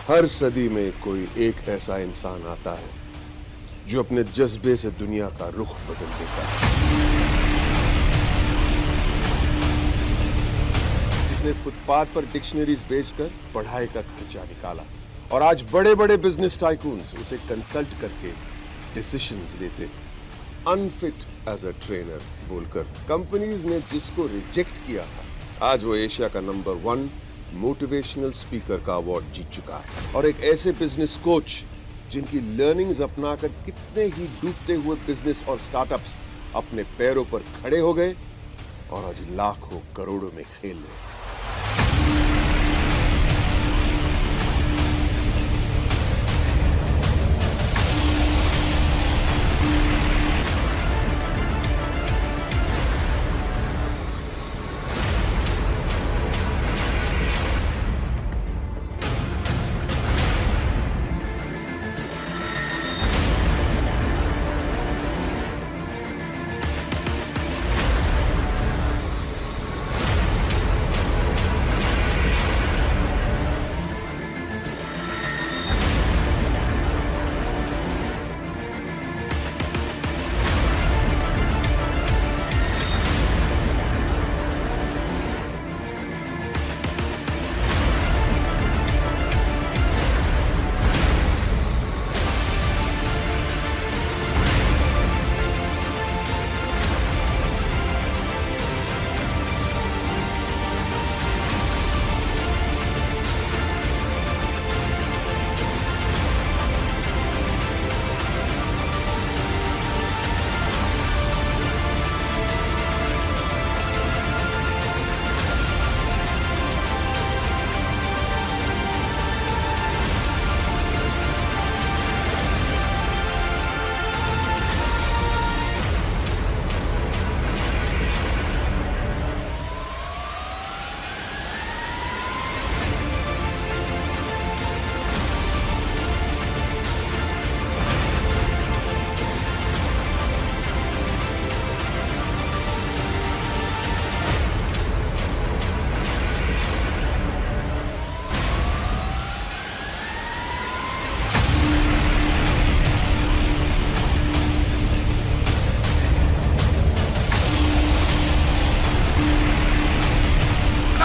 हर सदी में कोई एक ऐसा इंसान आता है जो अपने जज्बे से दुनिया का रुख बदल देता है, जिसने फुटपाथ पर डिक्शनरीज बेचकर पढ़ाई का खर्चा निकाला और आज बड़े बड़े बिजनेस टाइकून्स उसे कंसल्ट करके डिसीजंस लेते हैं। अनफिट एज अ ट्रेनर बोलकर कंपनीज ने जिसको रिजेक्ट किया था, आज वो एशिया का नंबर 1 मोटिवेशनल स्पीकर का अवार्ड जीत चुका है। और एक ऐसे बिजनेस कोच जिनकी लर्निंग्स अपनाकर कितने ही डूबते हुए बिजनेस और स्टार्टअप्स अपने पैरों पर खड़े हो गए और आज लाखों करोड़ों में खेल रहे हैं।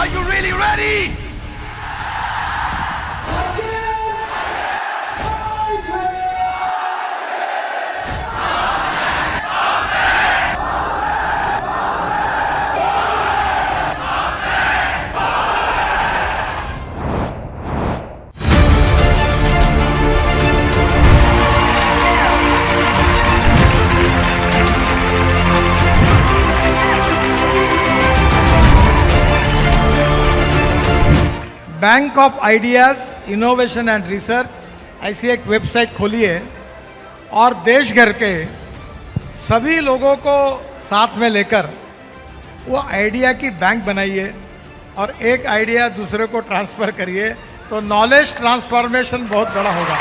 Are you really ready? Bank of ideas innovation and research ऐसी एक वेबसाइट खोली है और देश भर के सभी लोगों को साथ में लेकर वो आइडिया की बैंक बनाइए और एक आइडिया दूसरे को ट्रांसफ़र करिए तो नॉलेज ट्रांसफॉर्मेशन बहुत बड़ा होगा।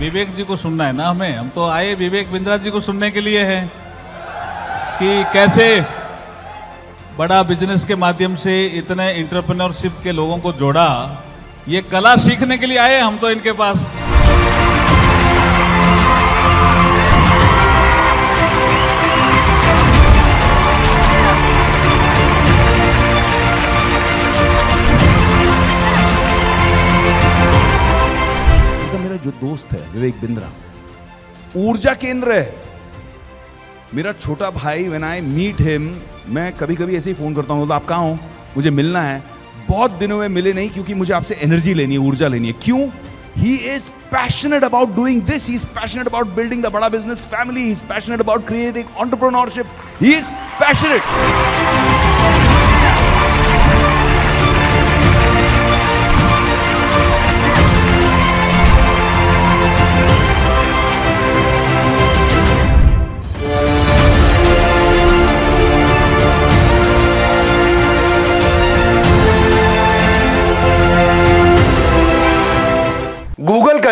विवेक जी को सुनना है ना हमें, हम तो आए विवेक बिंद्रा जी को सुनने के लिए हैं कि कैसे बड़ा बिजनेस के माध्यम से इतने एंटरप्रेन्योरशिप के लोगों को जोड़ा। ये कला सीखने के लिए आए हम तो इनके पास। जो दोस्त है विवेक बिंद्रा ऊर्जा केंद्र है। मेरा छोटा भाई, व्हेन आई मीट हिम, मैं कभी कभी ऐसे ही फोन करता हूँ, तो आप कहाँ हो, मुझे मिलना है। बहुत दिनों में मिले नहीं क्योंकि मुझे आपसे एनर्जी लेनी है, ऊर्जा लेनी है। क्यों? He is passionate about doing this, he is passionate about building the बड़ा business family, he is passionate about creating entrepreneurship, he is passionate.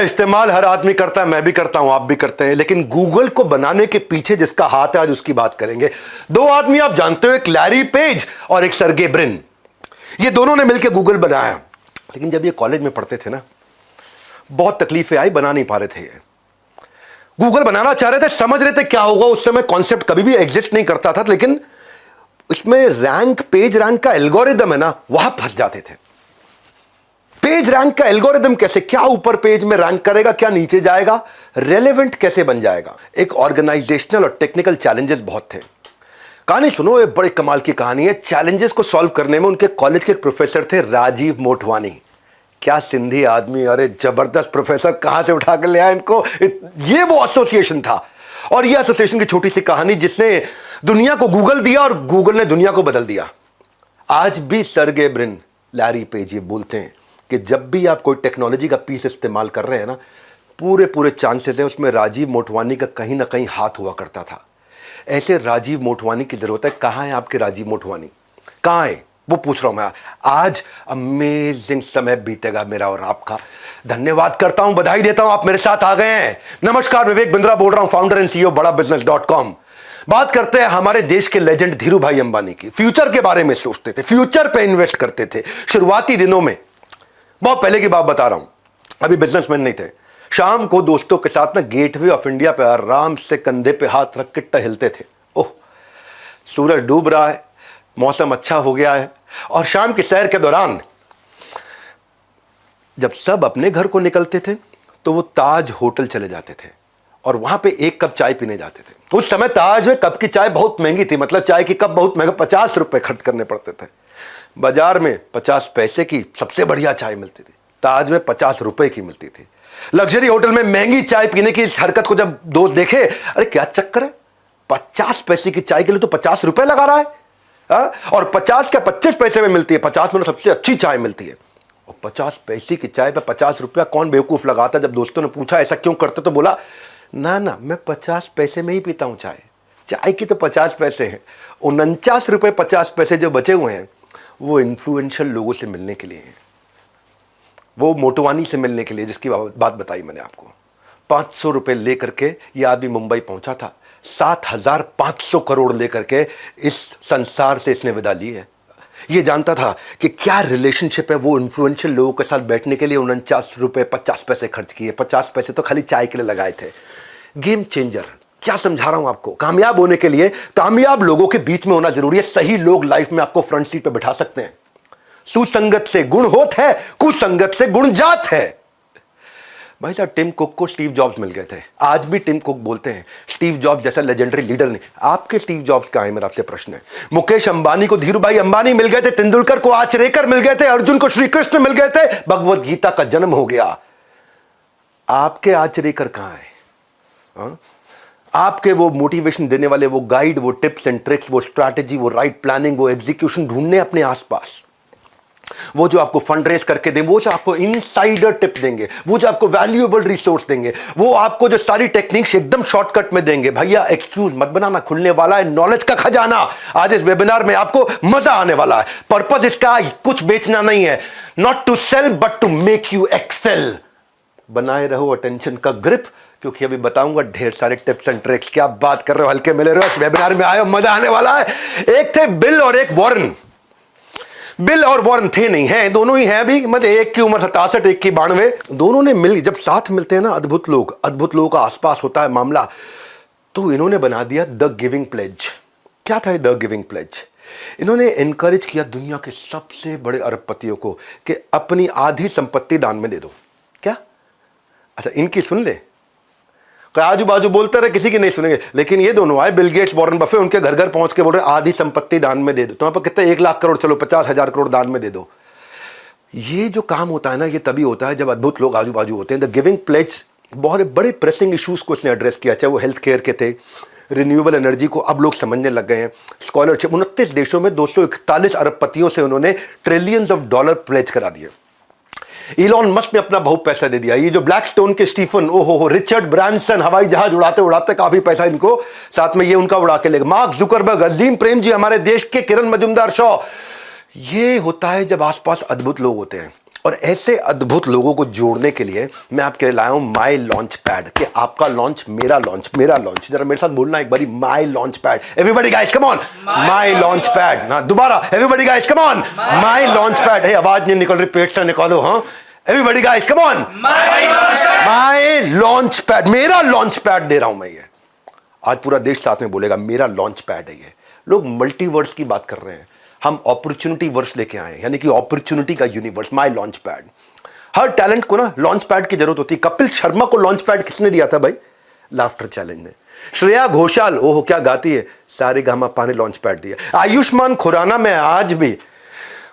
इस्तेमाल हर आदमी करता है, मैं भी करता हूं, आप भी करते हैं, लेकिन गूगल को बनाने के पीछे जिसका हाथ है आज उसकी बात करेंगे। दो आदमी आप जानते हो, एक लैरी पेज और एक सर्गे ब्रिन। ये दोनों ने मिलकर गूगल बनाया, लेकिन जब ये कॉलेज में पढ़ते थे ना, बहुत तकलीफें आई, बना नहीं पा रहे थे। ये गूगल बनाना चाह रहे थे, समझ रहे थे क्या होगा। उस समय कॉन्सेप्ट कभी भी एग्जिस्ट नहीं करता था, लेकिन इसमें रैंक, पेज रैंक का एल्गोरिदम है ना, वहां फंस जाते थे। पेज रैंक का एल्गोरिदम कैसे, क्या ऊपर पेज में रैंक करेगा, क्या नीचे जाएगा, रेलेवेंट कैसे बन जाएगा। एक ऑर्गेनाइजेशनल और टेक्निकल चैलेंजेस बहुत थे। कहानी सुनो, ये बड़े कमाल की कहानी है। चैलेंजेस को सॉल्व करने में उनके कॉलेज के एक प्रोफेसर थे, राजीव मोटवानी। क्या सिंधी आदमी, अरे जबरदस्त प्रोफेसर, कहां से उठा कर ले आया इनको। ये वो एसोसिएशन था, और ये एसोसिएशन की छोटी सी कहानी जिसने दुनिया को गूगल दिया और गूगल ने दुनिया को बदल दिया। आज भी सर्गे ब्रिन, लैरी पेज ये बोलते हैं कि जब भी आप कोई टेक्नोलॉजी का पीस इस्तेमाल कर रहे हैं ना, पूरे चांसेस हैं उसमें राजीव मोटवानी का कहीं ना कहीं हाथ हुआ करता था। ऐसे राजीव मोटवानी की जरूरत है। कहां है आपके राजीव मोटवानी, कहां है वो पूछ रहा हूं मैं। आज अमेजिंग समय बीतेगा मेरा और आपका। धन्यवाद करता हूं, बधाई देता हूं, आप मेरे साथ आ गए हैं। नमस्कार, विवेक बिंद्रा बोल रहा हूं, फाउंडर एंड सीईओ BadaBusiness.com। बात करते हैं हमारे देश के लेजेंड धीरू भाई अंबानी की। फ्यूचर के बारे में सोचते थे, फ्यूचर पे इन्वेस्ट करते थे शुरुआती दिनों में। बहुत पहले की बात बता रहा हूं, अभी बिजनेसमैन नहीं थे। शाम को दोस्तों के साथ ना गेटवे ऑफ इंडिया पे आराम से कंधे पे हाथ रख के टहलते थे। ओह, सूरज डूब रहा है, मौसम अच्छा हो गया है, और शाम की सैर के दौरान जब सब अपने घर को निकलते थे तो वो ताज होटल चले जाते थे और वहां पे एक कप चाय पीने जाते थे। उस समय ताज में कप की चाय बहुत महंगी थी, मतलब चाय की कप बहुत महंगा, 50 रुपए खर्च करने पड़ते थे। बाजार में 50 पैसे की सबसे बढ़िया चाय मिलती थी, ताज में 50 रुपए की मिलती थी। लग्जरी होटल में महंगी चाय पीने की इस हरकत को जब दोस्त देखे, अरे क्या चक्कर है, 50 पैसे की चाय के लिए तो 50 रुपए लगा रहा है। और 50 क्या 25 पैसे में मिलती है, 50 में सबसे अच्छी चाय मिलती है, और 50 पैसे की चाय पे 50 रुपया कौन बेवकूफ लगाता। जब दोस्तों ने पूछा ऐसा क्यों करते, तो बोला ना ना, मैं 50 पैसे में ही पीता हूं चाय, चाय की तो 50 पैसे हैं। 49 रुपए 50 पैसे जो बचे हुए हैं वो इन्फ्लुएंशियल लोगों से मिलने के लिए हैं, वो मोटवानी से मिलने के लिए, जिसकी बात बताई मैंने आपको। 500 रुपए लेकर के ये आदमी मुंबई पहुंचा था, 7,500 करोड़ लेकर के इस संसार से इसने विदा ली है। ये जानता था कि क्या रिलेशनशिप है, वो इन्फ्लुएंशियल लोगों के साथ बैठने के लिए 49 रुपए 50 पैसे खर्च किए, 50 पैसे तो खाली चाय के लिए लगाए थे। गेम चेंजर, क्या समझा रहा हूं आपको। कामयाब होने के लिए कामयाब लोगों के बीच में होना जरूरी है। सही लोग लाइफ में आपको फ्रंट सीट पे बिठा सकते हैं। सुसंगत से गुण होत है, कुसंगत से गुण जात है। भाई साहब, टिम कुक को स्टीव जॉब्स मिल गए थे, आज भी टिम कुक बोलते हैं स्टीव जॉब्स जैसा लेजेंडरी लीडर नहीं। आपके स्टीव जॉब्स कहां है, मेरा आपसे प्रश्न है। मुकेश अंबानी को धीरू भाई अंबानी मिल गए थे, तेंदुलकर को आचरेकर मिल गए थे, अर्जुन को श्री कृष्ण मिल गए थे, भगवत गीता का जन्म हो गया। आपके आचरेकर कहां है? आपके वो मोटिवेशन देने वाले, वो गाइड, वो टिप्स एंड ट्रिक्स, वो स्ट्रैटेजी, वो राइट प्लानिंग, वो एग्जीक्यूशन ढूंढने अपने आसपास। वो जो आपको फंड रेज करके दें, वो जो आपको इनसाइडर टिप देंगे, वो जो आपको वैल्यूएबल रिसोर्स देंगे, वो आपको जो सारी टेक्निक्स एकदम शॉर्टकट में देंगे। भैया एक्सक्यूज मत बनाना, खुलने वाला है नॉलेज का खजाना। आज इस वेबिनार में आपको मजा आने वाला है। पर्पस इसका कुछ बेचना नहीं है, not to sell but to make you excel. बनाए रहो अटेंशन का ग्रिप, क्योंकि अभी बताऊंगा ढेर सारे टिप्स एंड ट्रिक्स। क्या बात कर रहे हो, हल्के मिले रहो, इस वेबिनार में आए, मजा आने वाला है। एक थे बिल और एक वॉरेन। बिल और वॉरेन थे नहीं, हैं, दोनों ही हैं अभी, मतलब एक की उम्र 67, एक की 92। दोनों ने मिल, जब साथ मिलते हैं ना, अद्भुत लोगों का आसपास होता है मामला। तो इन्होंने बना दिया द गिविंग प्लेज। क्या था द गिविंग प्लेज? इन्होंने एनकरेज किया दुनिया के सबसे बड़े अरबपतियों को कि अपनी आधी संपत्ति दान में दे दो। क्या? अच्छा, इनकी सुन ले, आजू बाजू बोलते रहे, किसी की नहीं सुनेंगे। लेकिन ये दोनों आए, बिल गेट्स, वॉरेन बफे, उनके घर घर पहुंच के बोल रहे आधी संपत्ति दान में दे दो। तुम्हारे पास कितने, 1 लाख करोड़, चलो 50,000 करोड़ दान में दे दो। ये जो काम होता है ना, ये तभी होता है जब अद्भुत लोग आजू बाजू होते हैं। द गिविंग प्लेज बहुत बड़े प्रेसिंग इश्यूज को इसने एड्रेस किया, चाहे वो हेल्थ केयर के थे, रिन्यूएबल एनर्जी को अब लोग समझने लग गए हैं, स्कॉलरशिप। 29 देशों में 241 अरबपतियों से उन्होंने ट्रिलियंस ऑफ डॉलर प्लेज करा दिए। इलॉन मस्क ने अपना बहुत पैसा दे दिया। ये जो ब्लैकस्टोन के स्टीफन, ओहो, रिचर्ड ब्रांसन, हवाई जहाज उड़ाते उड़ाते काफी पैसा इनको साथ में ये उनका उड़ा के लेगा। मार्क जुकरबर्ग, अजीम प्रेम जी, हमारे देश के किरण मजुमदार शॉ। ये होता है जब आसपास अद्भुत लोग होते हैं। और ऐसे अद्भुत लोगों को जोड़ने के लिए मैं आपके लिए लाया हूं माई लॉन्च पैड, कि आपका लॉन्च मेरा लॉन्च, मेरा लॉन्च। जरा मेरे साथ बोलना एक बारी, my launch pad. Everybody guys come on, my launch pad. ना दोबारा, everybody guys come on, my launch pad. आवाज नहीं निकल रही, पेट से निकालो। हाँ, everybody guys come on, my launch pad. मेरा लॉन्च पैड दे रहा हूं मैं। ये आज पूरा देश साथ में बोलेगा मेरा लॉन्च पैड है। ये लोग मल्टीवर्स की बात कर रहे हैं, हम अपॉर्चुनिटी वर्स लेके आए, यानी कि अपॉर्चुनिटी का universe, my launch pad. Her talent को ना लॉन्च पैड की जरूरत होती है। कपिल शर्मा को लॉन्च पैड किसने दिया था भाई? लाफ्टर चैलेंज ने। श्रेया घोषाल, ओहो क्या गाती है, सारेगामापा ने लॉन्च पैड दिया। आयुष्मान खुराना, मैं आज भी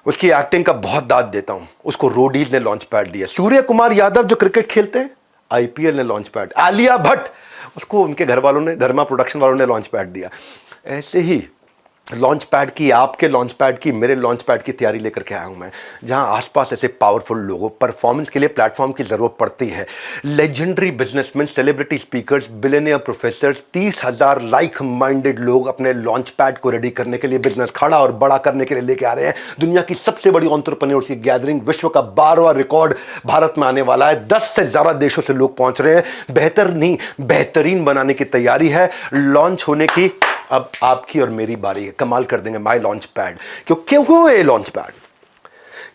उसकी एक्टिंग का बहुत दाद देता हूं, उसको रोडील ने लॉन्च पैड दिया। सूर्य कुमार यादव जो क्रिकेट खेलते हैं, आईपीएल ने लॉन्च पैड। आलिया भट्ट, उसको उनके घर वालों ने, धर्मा प्रोडक्शन वालों ने लॉन्च पैड दिया। ऐसे ही लॉन्च पैड की, आपके लॉन्च पैड की, मेरे लॉन्च पैड की तैयारी लेकर के आया हूं मैं, जहां आसपास ऐसे पावरफुल लोगों, परफॉर्मेंस के लिए प्लेटफॉर्म की जरूरत पड़ती है। Legendary businessman, celebrity speakers, billionaire professors, 30,000 like minded लोग अपने लॉन्च पैड को रेडी करने के लिए, बिजनेस खड़ा और बड़ा करने के लिए लेके आ रहे हैं। दुनिया की सबसे बड़ी एंटरप्रेन्योर्स की गैदरिंग, विश्व का 12वां रिकॉर्ड भारत में आने वाला है। 10 से ज्यादा देशों से लोग पहुंच रहे हैं। बेहतर नहीं, बेहतरीन बनाने की तैयारी है। लॉन्च होने की अब आपकी और मेरी बारी है। कमाल कर देंगे माई लॉन्च पैड। क्यों ये लॉन्च पैड?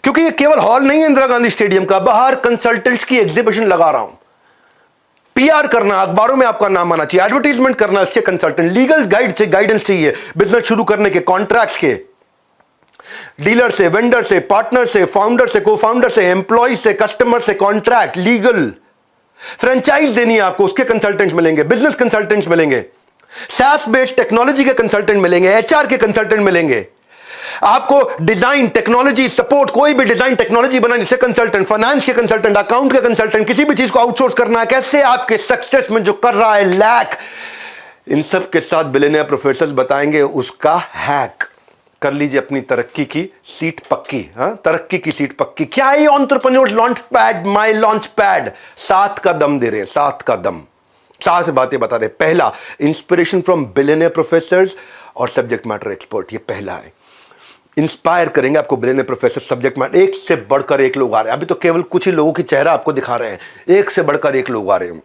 क्योंकि ये केवल हॉल नहीं है इंदिरा गांधी स्टेडियम का, बाहर कंसल्टेंट्स की एग्जीबिशन लगा रहा हूं। पीआर करना, अखबारों में आपका नाम आना चाहिए, एडवर्टाइजमेंट करना, इसके कंसल्टेंट, लीगल गाइडेंस चाहिए बिजनेस शुरू करने के, कॉन्ट्रैक्ट के, डीलर से, वेंडर से, पार्टनर से, फाउंडर से, को फाउंडर से, एम्प्लॉय से, कस्टमर से, कॉन्ट्रैक्ट, लीगल, फ्रेंचाइज देनी है आपको, उसके कंसल्टेंट्स मिलेंगे, बिजनेस कंसल्टेंट्स मिलेंगे, SaaS बेस्ड टेक्नोलॉजी के कंसल्टेंट मिलेंगे, HR के कंसल्टेंट मिलेंगे, आपको डिजाइन, टेक्नोलॉजी सपोर्ट, कोई भी डिजाइन टेक्नोलॉजी बनाने से कंसल्टेंट, फाइनेंस के कंसल्टेंट, अकाउंट के कंसल्टेंट, किसी भी चीज को आउटसोर्स करना है, कैसे आपके सक्सेस में जो कर रहा है लैक, इन सब के साथ बिलियनियर प्रोफेसर्स बताएंगे उसका हैक। कर लीजिए अपनी तरक्की की सीट पक्की। तरक्की की सीट पक्की। क्या है entrepreneurs launch pad, my launch pad? 7 का दम दे रहे हैं, 7 का दम, 7 बातें बता रहे। पहला, इंस्पिरेशन फ्रॉम बिलियनियर प्रोफेसर्स और सब्जेक्ट मैटर एक्सपर्ट। ये पहला है, इंस्पायर करेंगे आपको बिलियनियर प्रोफेसर, सब्जेक्ट मैटर। एक से बढ़कर एक लोग आ रहे हैं, अभी तो केवल कुछ ही लोगों की चेहरा आपको दिखा रहे हैं, एक से बढ़कर एक लोग आ रहे हैं।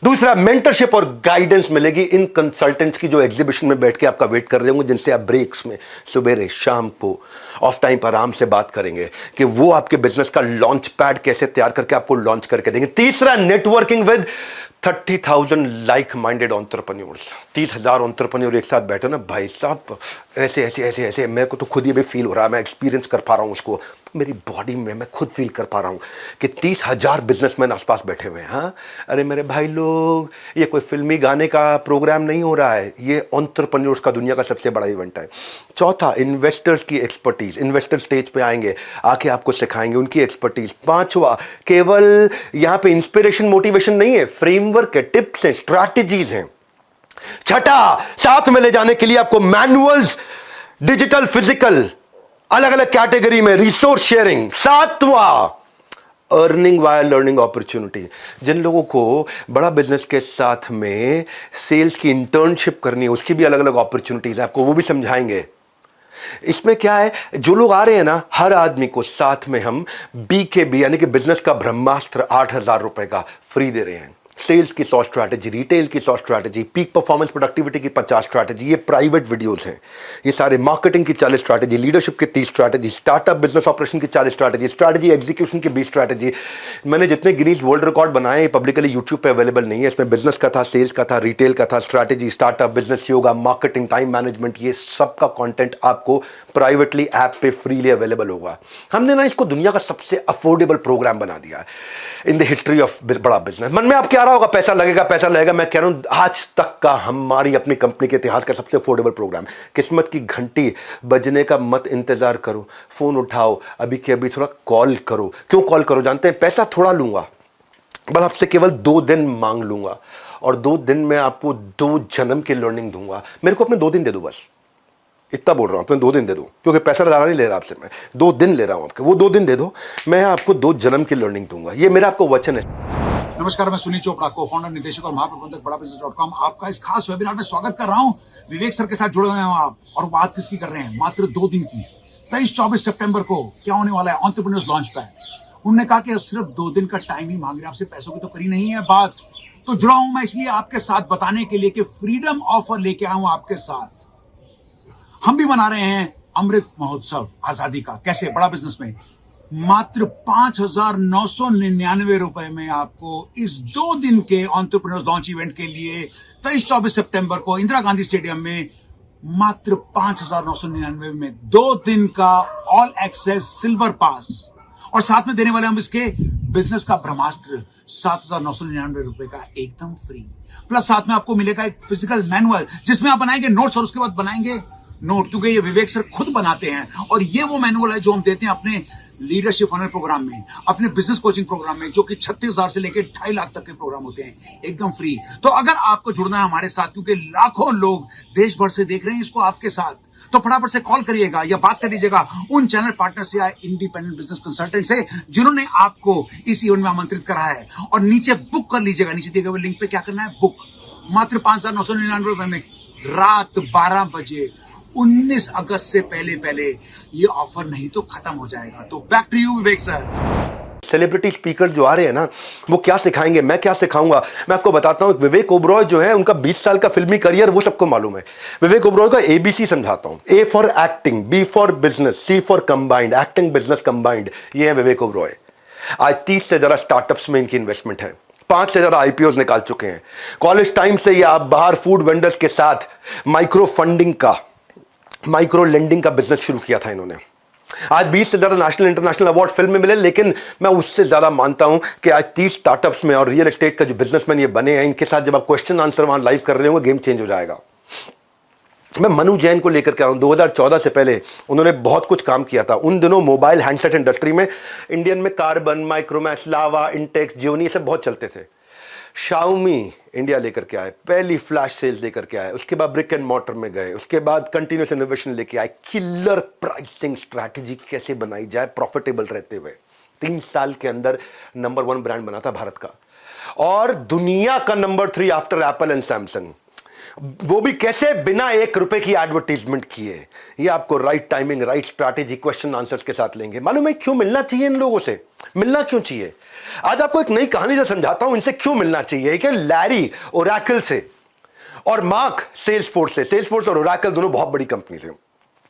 दूसरा, मेंटरशिप और गाइडेंस मिलेगी इन कंसल्टेंट्स की जो एग्जीबिशन में बैठ के आपका वेट कर रहे होंगे, जिनसे आप ब्रेक्स में, सवेरे, शाम को, ऑफ टाइम पर आराम से बात करेंगे कि वो आपके बिजनेस का लॉन्च पैड कैसे तैयार करके आपको लॉन्च करके देंगे। तीसरा, networking with 30,000 like minded entrepreneurs. 30,000 entrepreneur एक साथ बैठे ना भाई साहब, ऐसे ऐसे ऐसे ऐसे, मेरे को तो खुद ही भी फील हो रहा है, मैं एक्सपीरियंस कर पा रहा हूं उसको, मेरी बॉडी में मैं खुद फील कर पा रहा हूं कि 30,000 बिजनेसमैन आसपास बैठे हुए हैं। हाँ, अरे मेरे भाई लोग, ये कोई फिल्मी गाने का प्रोग्राम नहीं हो रहा है, ये एंटरप्रेन्योर्स का दुनिया का सबसे बड़ा इवेंट है। चौथा, इन्वेस्टर्स की एक्सपर्टीज, इन्वेस्टर स्टेज पे आएंगे, आके आपको सिखाएंगे उनकी एक्सपर्टीज। पांचवा, केवल यहां पे इंस्पिरेशन मोटिवेशन नहीं है, फ्रेमवर्क है, टिप्स हैं, स्ट्रैटेजीज हैं। छठा, साथ में ले जाने के लिए आपको मैनुअल्स, डिजिटल, फिजिकल, अलग अलग कैटेगरी में रिसोर्स शेयरिंग। सातवां, अर्निंग वाया लर्निंग अपॉर्चुनिटी। जिन लोगों को बड़ा बिजनेस के साथ में सेल्स की इंटर्नशिप करनी है, उसकी भी अलग अलग अपॉर्चुनिटीज है, आपको वो भी समझाएंगे। इसमें क्या है, जो लोग आ रहे हैं ना, हर आदमी को साथ में हम BKB यानी कि बिजनेस का ब्रह्मास्त्र 8,000 रुपए का फ्री दे रहे हैं। सेल्स की 100 स्ट्रैटेजी, रिटेल की 100 स्ट्रैटेजी, पीक परफॉर्मेंस प्रोडक्टिविटी की 50 स्ट्रैटेजी, ये प्राइवेट वीडियोस हैं। ये सारे मार्केटिंग की 40 स्ट्रैटेजी, लीडरशिप की 30 स्ट्रैटेजी, स्टार्टअप बिजनेस ऑपरेशन की 40 स्ट्रैटेजी, स्ट्रैटेजी एग्जीक्यूशन की 20 स्ट्रैटेजी। मैंने जितने गिनीज वर्ल्ड रिकॉर्ड बनाए हैं पब्लिकली यूट्यूब पे अवेलेबल नहीं है। इसमें बिजनेस का था, सेल्स का था, रिटेल का था, strategy, startup, business yoga, marketing, time management, ये सब का कॉन्टेंट आपको प्राइवेटली ऐप पे फ्रीली अवेलेबल होगा। हमने ना इसको दुनिया का सबसे अफोर्डेबल प्रोग्राम बना दिया है इन द हिस्ट्री ऑफ बड़ा बिजनेस। मन में आपके आ रहा होगा पैसा लगेगा, पैसा लगेगा। मैं कह रहा हूं आज तक का हमारी अपनी कंपनी के इतिहास का सबसे अफोर्डेबल प्रोग्राम। किस्मत की घंटी बजने का मत इंतजार करो, फोन उठाओ, अभी के अभी थोड़ा कॉल करो। क्यों कॉल करो जानते हैं? पैसा थोड़ा लूंगा, बस आपसे केवल 2 दिन मांग लूंगा, और 2 दिन में आपको 2 जन्म की लर्निंग दूंगा। मेरे को अपने 2 दिन दे दो, बस इतना बोल रहा हूं, तुम्हें 2 दिन दे दो, क्योंकि पैसा ज़्यादा नहीं ले रहा आपसे, मैं 2 दिन ले रहा हूं आपके। वो 2 दिन दे दो, मैं आपको 2 जन्म की लर्निंग दूंगा। ये मेरा आपको वचन है। नमस्कार, मैं सुनील चोपड़ा, को फाउंडर, निदेशक और महाप्रबंधक बड़ाबिजनेस.com आपका इस खास वेबिनार में स्वागत कर रहा हूं। विवेक सर के साथ जुड़े हुए हैं आप, और बात किसकी कर रहे हैं? मात्र 2 दिन की। 23-24 सितंबर को क्या होने वाला है एंटरप्रेन्योर्स लॉन्च पैड। उन्होंने कहा कि सिर्फ 2 दिन का टाइम ही मांग रहे हैं आपसे, पैसों की तो करी नहीं है बात। तो जुड़ा हूं मैं इसलिए आपके साथ बताने के लिए कि फ्रीडम ऑफर लेके आया हूं आपके साथ। हम भी मना रहे हैं अमृत महोत्सव आजादी का। कैसे? बड़ा बिजनेस में मात्र 5,999 रुपए में आपको इस 2 दिन के एंटरप्रेन्योर्स लॉन्च इवेंट के लिए 23-24 सितंबर को इंदिरा गांधी स्टेडियम में मात्र 5,999 में 2 दिन का ऑल एक्सेस सिल्वर पास, और साथ में देने वाले हम इसके बिजनेस का ब्रह्मास्त्र 7,999 रुपए का एकदम फ्री। प्लस साथ में आपको मिलेगा एक फिजिकल मैनुअल जिसमें आप बनाएंगे नोट्स और उसके बाद बनाएंगे नोट, क्योंकि ये विवेक सर खुद बनाते हैं। और ये वो मैनुअल है जो हम देते हैं अपने लीडरशिप फनल प्रोग्राम में, अपने बिजनेस कोचिंग प्रोग्राम में, जो कि 36,000 से लेकर 2.5 लाख तक के प्रोग्राम होते हैं एकदम फ्री। तो अगर आपको जुड़ना है हमारे साथ, क्योंकि लाखों लोग देश भर से देख रहे हैं इसको आपके साथ, तो फटाफट से कॉल करिएगा या बात कर लीजिएगा उन चैनल पार्टनर से या इंडिपेंडेंट बिजनेस कंसल्टेंट से जिन्होंने आपको इस इवेंट में आमंत्रित करा है, और नीचे बुक कर लीजिएगा। नीचे दिए गए लिंक पे क्या करना है, बुक। मात्र 5,999 रुपए में रात 12 बजे 19 अगस्त से पहले ये ऑफर नहीं तो खत्म हो जाएगा। तो back to you Vivek sir. Celebrity speaker जो आ रहे हैं ना, वो क्या सिखाएंगे, मैं क्या सिखाऊंगा, मैं आपको बताता हूं। विवेक ओबरॉय जो है, उनका 20 साल का फिल्मी करियर वो सबको मालूम है। विवेक ओबरॉय का ABC समझाता हूं। A for acting, B for business, C for combined, acting business combined. ये है विवेक ओबरॉय। आज 30 से ज्यादा स्टार्टअप्स में इनकी इन्वेस्टमेंट है, 5 से ज्यादा IPOs निकाल चुके हैं। कॉलेज टाइम से ये आप बाहर फूड वेंडर्स के साथ माइक्रो फंडिंग का, माइक्रो लेंडिंग का बिजनेस शुरू किया था इन्होंने। आज 20 से ज्यादा नेशनल इंटरनेशनल अवार्ड फिल्म में मिले, लेकिन मैं उससे ज्यादा मानता हूं कि आज 30 स्टार्टअप्स में और रियल एस्टेट का जो बिजनेसमैन ये बने हैं, इनके साथ जब आप क्वेश्चन आंसर वहां लाइव कर रहे होंगे, गेम चेंज हो जाएगा। मैं मनु जैन को लेकर के आया हूं। 2014 से पहले उन्होंने बहुत कुछ काम किया था। उन दिनों मोबाइल हैंडसेट इंडस्ट्री में इंडियन में कार्बन, माइक्रोमैक्स, लावा, इंटेक्स, जियोनी, ये सब बहुत चलते थे। शाओमी इंडिया लेकर के आए, पहली फ्लैश सेल्स लेकर के आए, उसके बाद ब्रिक एंड मॉर्टर में गए, उसके बाद कंटिन्यूस इनोवेशन लेके आए। किलर प्राइसिंग स्ट्रैटेजी कैसे बनाई जाए प्रॉफिटेबल रहते हुए, 3 साल के अंदर नंबर 1 ब्रांड बना था भारत का, और दुनिया का number 3 after Apple and Samsung. वो भी कैसे, बिना 1 रुपए की एडवर्टीजमेंट किए। ये आपको right timing, right strategy, question answers के साथ लेंगे। मालूम है क्यों मिलना चाहिए इन लोगों से? मिलना क्यों चाहिए? आज आपको एक नई कहानी से समझाता हूं इनसे क्यों मिलना चाहिए। कि लैरी ओरेकल से और मार्क सेल्सफोर्स से। सेल्सफोर्स और ओरेकल दोनों बहुत बड़ी कंपनी से।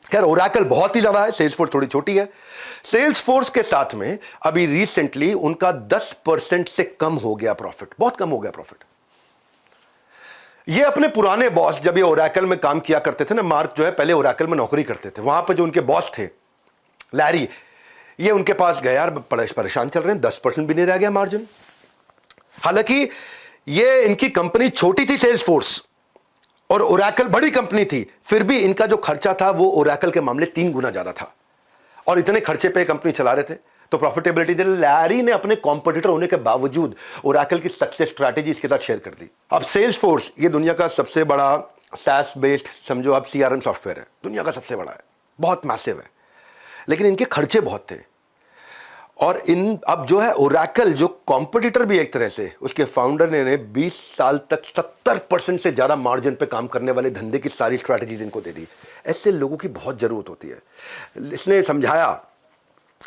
खैर, ओरेकल बहुत ही ज्यादा है, सेल्सफोर्स थोड़ी छोटी है। सेल्सफोर्स के साथ में अभी रिसेंटली उनका 10% से कम हो गया प्रॉफिट, बहुत कम हो गया प्रॉफिट। ये अपने पुराने बॉस, जब ये ओरेकल में काम किया करते थे ना, मार्क जो है पहले ओरेकल में नौकरी करते थे, वहां पे जो उनके बॉस थे लैरी, ये उनके पास गया, यार परेशान चल रहे हैं, 10% भी नहीं रह गया मार्जिन। हालांकि ये इनकी कंपनी छोटी थी सेल्सफोर्स, और ओरेकल बड़ी कंपनी थी, फिर भी इनका जो खर्चा था वो ओरेकल के मामले 3 गुना ज्यादा था, और इतने खर्चे पे कंपनी चला रहे थे। तो प्रॉफिटेबिलिटी दे, लैरी ने अपने कॉम्पिटिटर होने के बावजूद ओरेकल की सक्सेस स्ट्रैटेजी इसके साथ शेयर कर दी। अब सेल्सफोर्स ये दुनिया का सबसे बड़ा SaaS बेस्ड, समझो आप, CRM सॉफ्टवेयर है, दुनिया का सबसे बड़ा है, बहुत मैसिव है, लेकिन इनके खर्चे बहुत थे। और इन अब जो है ओरेकल, जो कॉम्पिटिटर भी एक तरह से, उसके फाउंडर ने 20 साल तक 70% से ज्यादा मार्जिन पे काम करने वाले धंधे की सारी स्ट्रैटेजीज इनको दे दी। ऐसे लोगों की बहुत जरूरत होती है। इसने समझाया,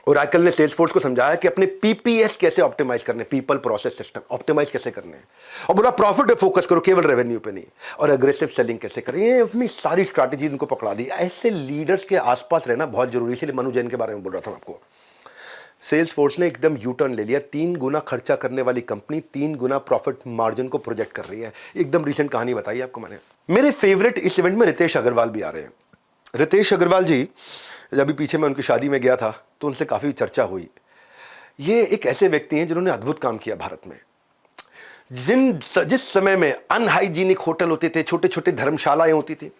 ओरेकल ने सेल्सफोर्स को समझाया कि अपने PPS कैसे ऑप्टिमाइज करने, पीपल प्रोसेस सिस्टम ऑप्टिमाइज कैसे करने हैं, और बोला प्रॉफिट पे फोकस करो, केवल रेवेन्यू पे नहीं, और एग्रेसिव सेलिंग कैसे करें। ये अपनी सारी स्ट्रैटेजी इनको पकड़ा दी। ऐसे लीडर्स के आसपास रहना बहुत जरूरी है। इसलिए मनु जैन के बारे में बोल रहा था आपको। सेल्सफोर्स ने एकदम यू टर्न ले लिया। 3 गुना खर्चा करने वाली कंपनी 3 गुना प्रॉफिट मार्जिन को प्रोजेक्ट कर रही है। एकदम रिसेंट कहानी बताई आपको मैंने। मेरे फेवरेट इस इवेंट में रितेश अग्रवाल भी आ रहे हैं। रितेश अग्रवाल जी, जब भी पीछे मैं उनकी शादी में गया था तो उनसे काफ़ी चर्चा हुई। ये एक ऐसे व्यक्ति हैं जिन्होंने अद्भुत काम किया भारत में। जिस समय में अनहाइजीनिक होटल होते थे, छोटे छोटे धर्मशालाएं होती थी,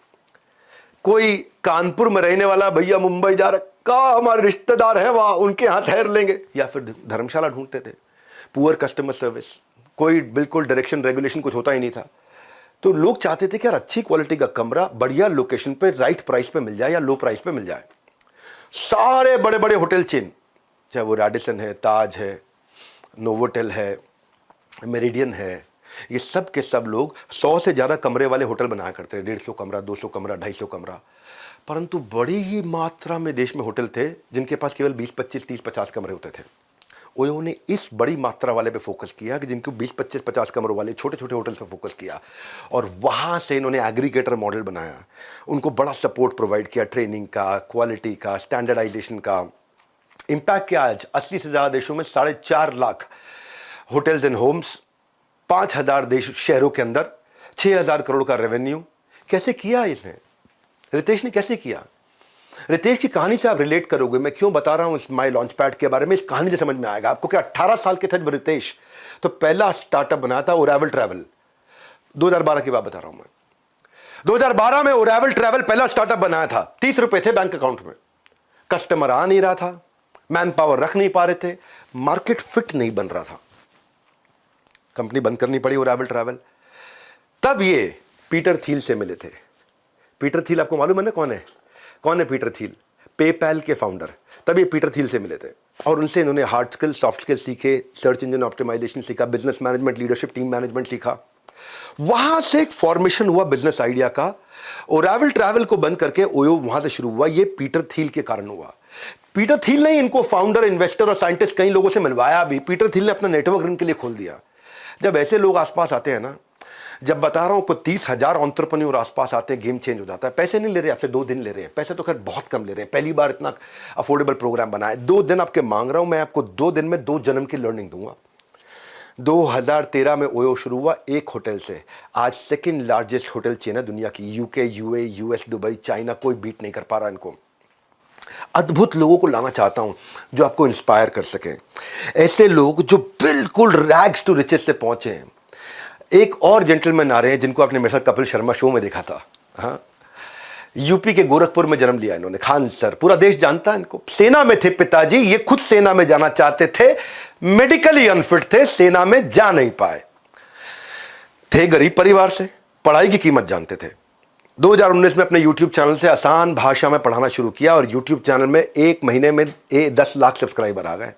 कोई कानपुर में रहने वाला भैया मुंबई जा रखा, हमारे रिश्तेदार हैं वहाँ, उनके यहाँ ठहर लेंगे, या फिर धर्मशाला ढूंढते थे। पुअर कस्टमर सर्विस, कोई बिल्कुल डायरेक्शन रेगुलेशन कुछ होता ही नहीं था। तो लोग चाहते थे कि यार अच्छी क्वालिटी का कमरा बढ़िया लोकेशन पे राइट प्राइस पे मिल जाए या लो प्राइस पे मिल जाए। सारे बड़े बड़े होटल चेन, चाहे वो रेडिसन है, ताज है, नोवोटेल है, मेरिडियन है, ये सब के सब लोग 100 से ज़्यादा कमरे वाले होटल बनाया करते हैं। 150 कमरा, 200 कमरा, 250 कमरा। परंतु बड़ी ही मात्रा में देश में होटल थे जिनके पास केवल 20, 25, 30, 50 कमरे होते थे। ओयो ने इस बड़ी मात्रा वाले पे फोकस किया कि जिनको 20, 25, 50 कमरों वाले छोटे छोटे होटल्स पे फोकस किया, और वहाँ से इन्होंने एग्रीगेटर मॉडल बनाया, उनको बड़ा सपोर्ट प्रोवाइड किया, ट्रेनिंग का, क्वालिटी का, स्टैंडर्डाइजेशन का। इम्पैक्ट क्या, आज 80 से ज़्यादा देशों में 4.5 लाख होटल्स एंड होम्स, 5,000 देश शहरों के अंदर, 6,000 करोड़ का रेवेन्यू। कैसे किया इसने? रितेश ने कैसे किया? रितेश की कहानी से आप रिलेट करोगे। मैं क्यों बता रहा हूं इस माई लॉन्च पैड के बारे में, इस कहानी से समझ में आएगा आपको कि 18 साल के थे जब रितेश तो पहला स्टार्टअप बनाया था ओरेवल ट्रैवल। 2012 की बात बता रहा हूं मैं। 2012 में ओरेवल ट्रैवल पहला स्टार्टअप बनाया था। 30 रुपए थे बैंक अकाउंट में, कस्टमर आ नहीं रहा था, मैन पावर रख नहीं पा रहे थे, मार्केट फिट नहीं बन रहा था, कंपनी बंद करनी पड़ी ओरेवल ट्रैवल। तब ये पीटर थिल से मिले थे। पीटर थिल आपको मालूम है ना कौन है? कौन है पीटर थिल? पेपैल के फाउंडर। तब ये पीटर थिल से मिले थे और उनसे इन्होंने हार्ड स्किल, सॉफ्ट स्किल सीखे, सर्च इंजन ऑप्टिमाइजेशन सीखा, business management, leadership, team management सीखा। वहां से एक फॉर्मेशन हुआ बिजनेस आइडिया का। ओरेवल ट्रैवल को बंद करके ओयो वहां से शुरू हुआ। ये पीटर थिल के कारण हुआ। पीटर थिल ने इनको फाउंडर, इन्वेस्टर और साइंटिस्ट कई लोगों से मिलवाया भी। पीटर थिल ने अपना नेटवर्क इनके लिए खोल दिया। जब ऐसे लोग आसपास आते हैं ना, जब बता रहा हूं को 30,000 एंटरप्रेन्योर आसपास आते हैं, गेम चेंज हो जाता है। पैसे नहीं ले रहे आपसे, 2 दिन ले रहे हैं। पैसे तो खैर बहुत कम ले रहे हैं, पहली बार इतना अफोर्डेबल प्रोग्राम बना है। 2 दिन आपके मांग रहा हूं मैं, आपको 2 दिन में 2 जन्म की लर्निंग दूंगा। 2013 में ओयो शुरू हुआ एक होटल से। आज सेकंड लार्जेस्ट होटल चेन है दुनिया की। UK, UAE, US, Dubai, China, कोई बीट नहीं कर पा रहा इनको। अद्भुत लोगों को लाना चाहता हूं जो आपको इंस्पायर कर सके, ऐसे लोग जो बिल्कुल रैग्स टू रिचेस से पहुंचे हैं। एक और जेंटलमैन आ रहे हैं जिनको आपने मेरे साथ कपिल शर्मा शो में देखा था। हाँ, यूपी के गोरखपुर में जन्म लिया इन्होंने, खान सर। पूरा देश जानता है इनको। सेना में थे पिताजी, ये खुद सेना में जाना चाहते थे, मेडिकली अनफिट थे, सेना में जा नहीं पाए। थे गरीब परिवार से, पढ़ाई की कीमत जानते थे। 2019 में अपने YouTube चैनल से आसान भाषा में पढ़ाना शुरू किया और YouTube चैनल में 1 महीने में 10 लाख सब्सक्राइबर आ गए।